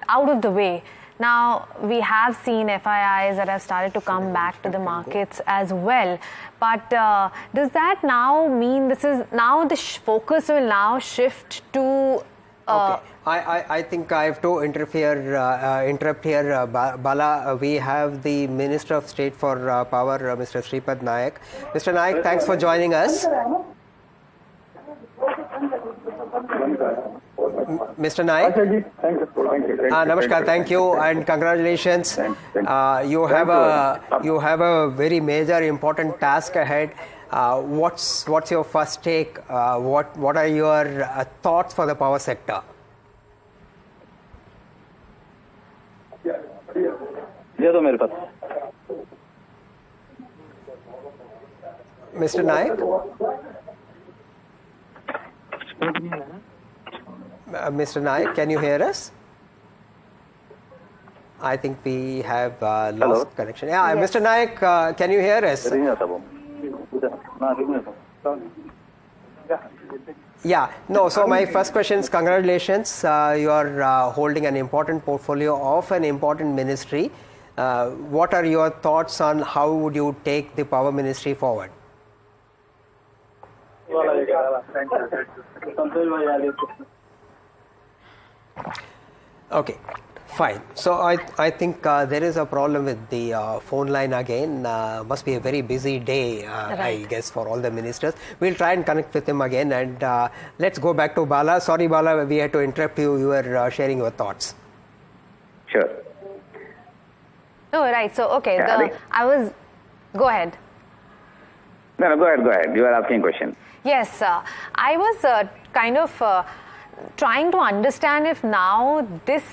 of the way. Now, we have seen FIIs that have started to come back to the markets as well. But does that now mean this is now the focus will now shift to... Okay. I think I have to interrupt here, Bala. We have the Minister of State for Power, Mr. Shripad Naik. Mr. Naik, thanks for joining us. Mr. Naik. Thank you. Namaskar, thank you and congratulations. You have a very major important task ahead. What's your first take? What are your thoughts for the power sector? Yeah. दे दो मेरे पास. Mr. Naik? Mr. Naik, can you hear us? I think we have lost connection. Yeah, yes. Mr. Naik, can you hear us? Yeah, no, so my first question is congratulations. You are holding an important portfolio of an important ministry. What are your thoughts on how would you take the power ministry forward? Okay, fine. So I think there is a problem with the phone line again. Must be a very busy day, right. I guess, for all the ministers. We'll try and connect with him again, and let's go back to Bala. Sorry, Bala, we had to interrupt you. You were sharing your thoughts. Sure. Oh, right. So, okay. Go ahead. No, go ahead. You are asking a question. Yes, I was kind of trying to understand if now this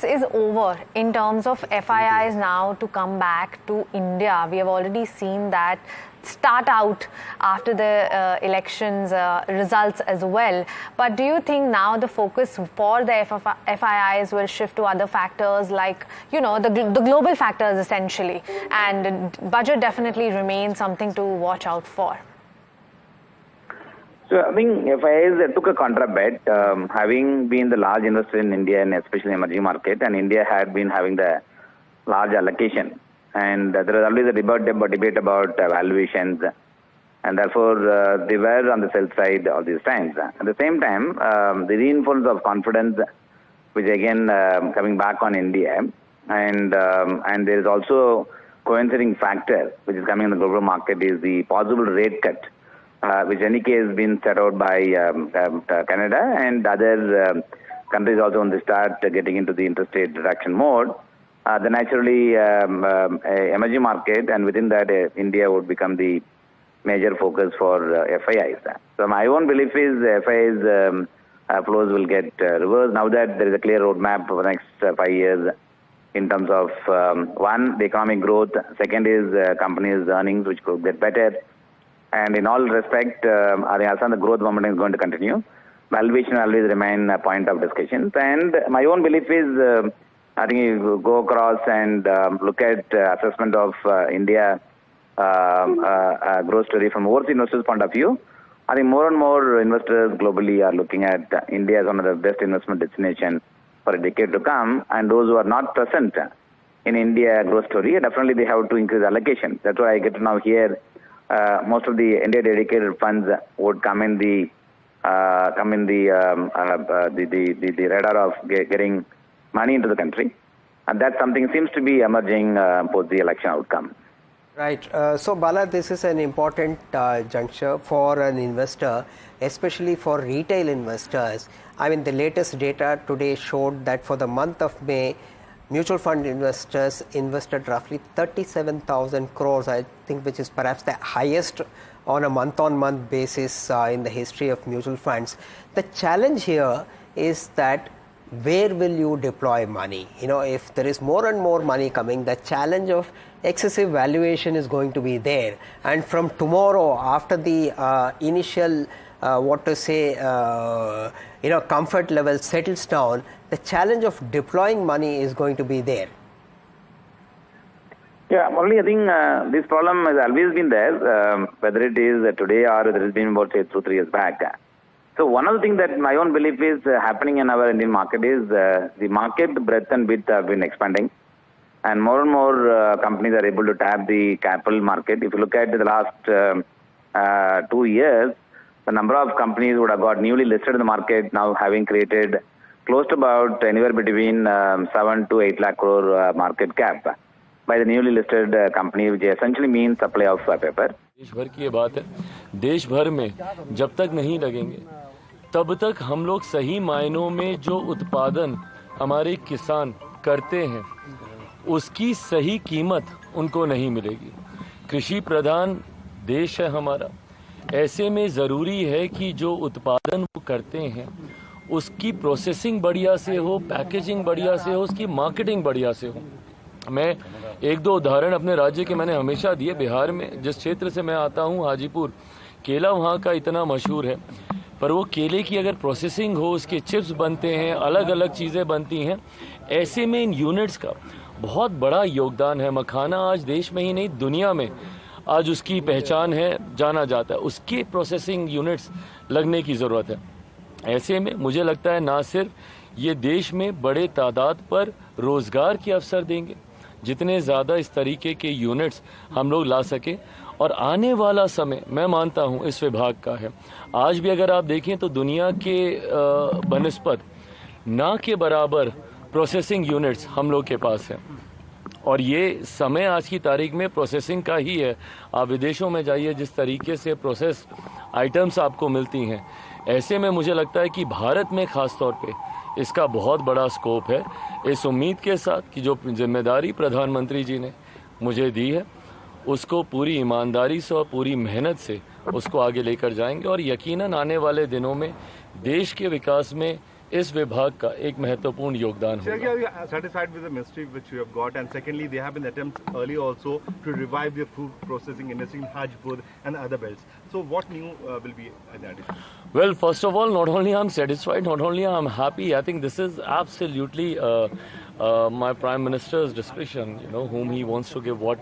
is over in terms of FIIs now to come back to India. We have already seen that start out after the elections results as well. But do you think now the focus for the FIIs will shift to other factors like, the global factors essentially, and budget definitely remains something to watch out for? So I think FIIs took a contra bet, having been the large investor in India and especially emerging market, and India had been having the large allocation. And there was always a debate about valuations, and therefore they were on the sell side all these times. At the same time, the reinforcement of confidence, which again coming back on India, and there is also coinciding factor which is coming in the global market is the possible rate cut, which in any case has been set out by Canada and other countries also when they start getting into the interest rate reduction mode. The naturally emerging market, and within that India would become the major focus for FIIs. So my own belief is FIIs flows will get reversed now that there is a clear roadmap for the next 5 years in terms of one, the economic growth, second is companies' earnings which could get better, and in all respect, I think the growth momentum is going to continue. Valuation will always remain a point of discussion, and my own belief is I think you go across and look at assessment of India growth story from overseas investors' point of view. I think more and more investors globally are looking at India as one of the best investment destinations for a decade to come, and those who are not present in India growth story, definitely they have to increase allocation. That's why I get to now hear most of the India dedicated funds would come in the radar of getting money into the country, and that something seems to be emerging post the election outcome. Right. So Bala, this is an important juncture for an investor, especially for retail investors. I mean, the latest data today showed that for the month of May, mutual fund investors invested roughly 37,000 crores, I think, which is perhaps the highest on a month-on-month basis in the history of mutual funds. The challenge here is that where will you deploy money? If there is more and more money coming, the challenge of excessive valuation is going to be there. And from tomorrow, after the initial, comfort level settles down, the challenge of deploying money is going to be there. Yeah, only I think this problem has always been there, whether it is today or whether it has been about 2 or 3 years back. So one of the things that my own belief is happening in our Indian market is the market breadth and width have been expanding, and more companies are able to tap the capital market. If you look at the last 2 years, the number of companies would have got newly listed in the market now having created close to about anywhere between 7 to 8 lakh crore market cap by the newly listed company, which essentially means supply of paper. देश भर की ये बात है, देश भर में जब तक नहीं लगेंगे तब तक हम लोग सही मायनों में जो उत्पादन हमारे किसान करते हैं उसकी सही कीमत उनको नहीं मिलेगी। कृषि प्रधान देश है हमारा, ऐसे में ज़रूरी है कि जो उत्पादन वो करते हैं उसकी प्रोसेसिंग बढ़िया से हो, पैकेजिंग बढ़िया से हो, उसकी मार्केटिंग बढ़िया से हो। मैं एक दो उदाहरण अपने राज्य के मैंने हमेशा दिए। बिहार में जिस क्षेत्र से मैं आता हूँ, हाजीपुर, केला वहाँ का इतना मशहूर है, पर वो केले की अगर प्रोसेसिंग हो, उसके चिप्स बनते हैं, अलग अलग चीज़ें बनती हैं, ऐसे में इन यूनिट्स का बहुत बड़ा योगदान है। मखाना आज देश में ही नहीं दुनिया में आज उसकी पहचान है, जाना जाता है। उसके प्रोसेसिंग यूनिट्स लगने की ज़रूरत है। ऐसे में मुझे लगता है ना सिर्फ ये देश में बड़े तादाद पर रोज़गार के अवसर देंगे, जितने ज़्यादा इस तरीके के यूनिट्स हम लोग ला सकें, और आने वाला समय मैं मानता हूँ इस विभाग का है। आज भी अगर आप देखें तो दुनिया के बनिस्पत ना के बराबर प्रोसेसिंग यूनिट्स हम लोग के पास है, और ये समय आज की तारीख में प्रोसेसिंग का ही है। आप विदेशों में जाइए, जिस तरीके से प्रोसेस आइटम्स आपको मिलती हैं, ऐसे में मुझे लगता है कि भारत में ख़ास तौर पे इसका बहुत बड़ा स्कोप है। इस उम्मीद के साथ कि जो जिम्मेदारी प्रधानमंत्री जी ने मुझे दी है, उसको पूरी ईमानदारी से और पूरी मेहनत से उसको आगे लेकर जाएंगे, और यकीनन आने वाले दिनों में देश के विकास में इस विभाग का एक महत्वपूर्ण योगदान होगा। Sir, are you satisfied with the ministry which you have got? And secondly, there have been attempts earlier also to revive the food processing industry in Hajipur and other belts. So what new will be in addition? Well, first of all, not only I'm satisfied, not only I'm happy, I think this is absolutely my Prime Minister's discretion, whom he wants to give what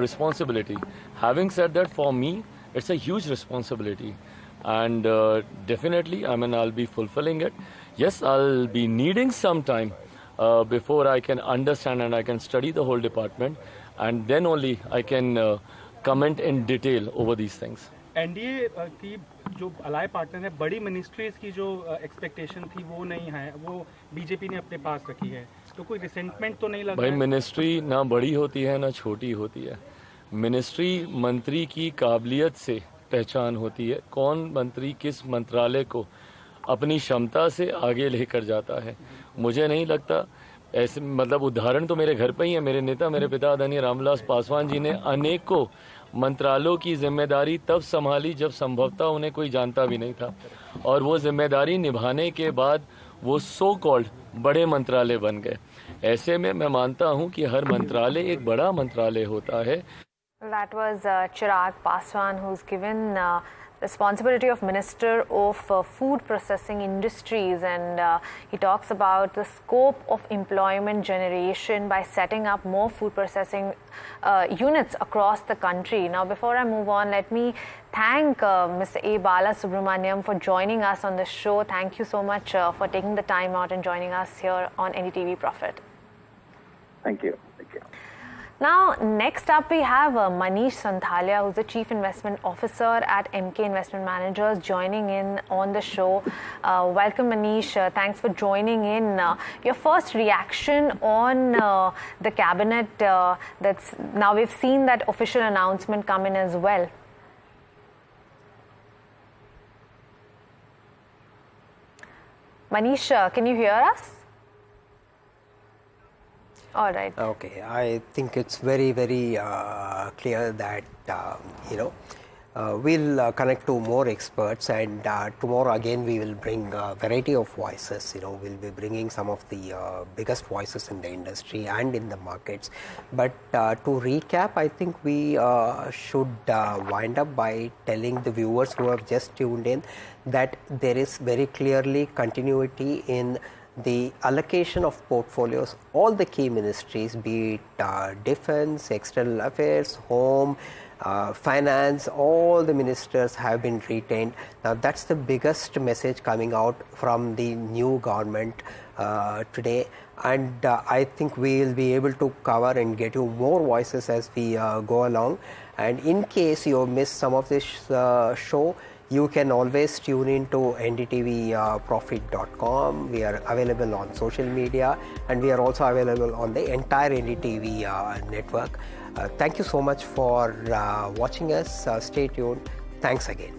responsibility. Having said that, for me, it's a huge responsibility. And definitely, I'll be fulfilling it. Yes, I'll be needing some time before I can understand and I can study the whole department, and then only I can comment in detail over these things. NDA की जो अलाय partner है, बड़ी ministries की जो expectation थी वो नहीं है, वो बीजेपी ने अपने पास रखी है, तो कोई रिसेंटमेंट तो नहीं लगा? भाई, मिनिस्ट्री ना बड़ी होती है ना छोटी होती है। मिनिस्ट्री मंत्री की काबिलियत से पहचान होती है, कौन मंत्री किस मंत्रालय को अपनी क्षमता से आगे लेकर जाता है। मुझे नहीं लगता ऐसे, उदाहरण तो मेरे घर पे ही है। मेरे नेता, मेरे पिता आदरणीय रामविलास पासवान जी ने अनेकों मंत्रालयों की जिम्मेदारी तब संभाली जब संभवतः उन्हें कोई जानता भी नहीं था, और वो जिम्मेदारी निभाने के बाद वो सो कॉल्ड बड़े मंत्रालय बन गए। ऐसे में मैं मानता हूँ कि हर मंत्रालय एक बड़ा मंत्रालय होता है। That was Chirag Paswan, who's given responsibility of Minister of Food Processing Industries, and he talks about the scope of employment generation by setting up more food processing units across the country. Now, before I move on, let me thank Mr. A. Bala Subramaniam for joining us on the show. Thank you so much for taking the time out and joining us here on NDTV Profit. Thank you. Now, next up we have Manish Santhalia, who's the Chief Investment Officer at MK Investment Managers, joining in on the show. Welcome, Manish. Thanks for joining in. Your first reaction on the cabinet that's now we've seen that official announcement come in as well. Manish, can you hear us? All right. Okay, I think it's very, very clear that we'll connect to more experts, and tomorrow again we will bring a variety of voices. We'll be bringing some of the biggest voices in the industry and in the markets. But to recap, I think we should wind up by telling the viewers who have just tuned in that there is very clearly continuity in the allocation of portfolios. All the key ministries, be it defense, external affairs, home, finance, all the ministers have been retained. Now that's the biggest message coming out from the new government today, and I think we will be able to cover and get you more voices as we go along. And in case you missed some of this show, you can always tune in to ndtvprofit.com. We are available on social media, and we are also available on the entire NDTV network. Thank you so much for watching us. Stay tuned. Thanks again.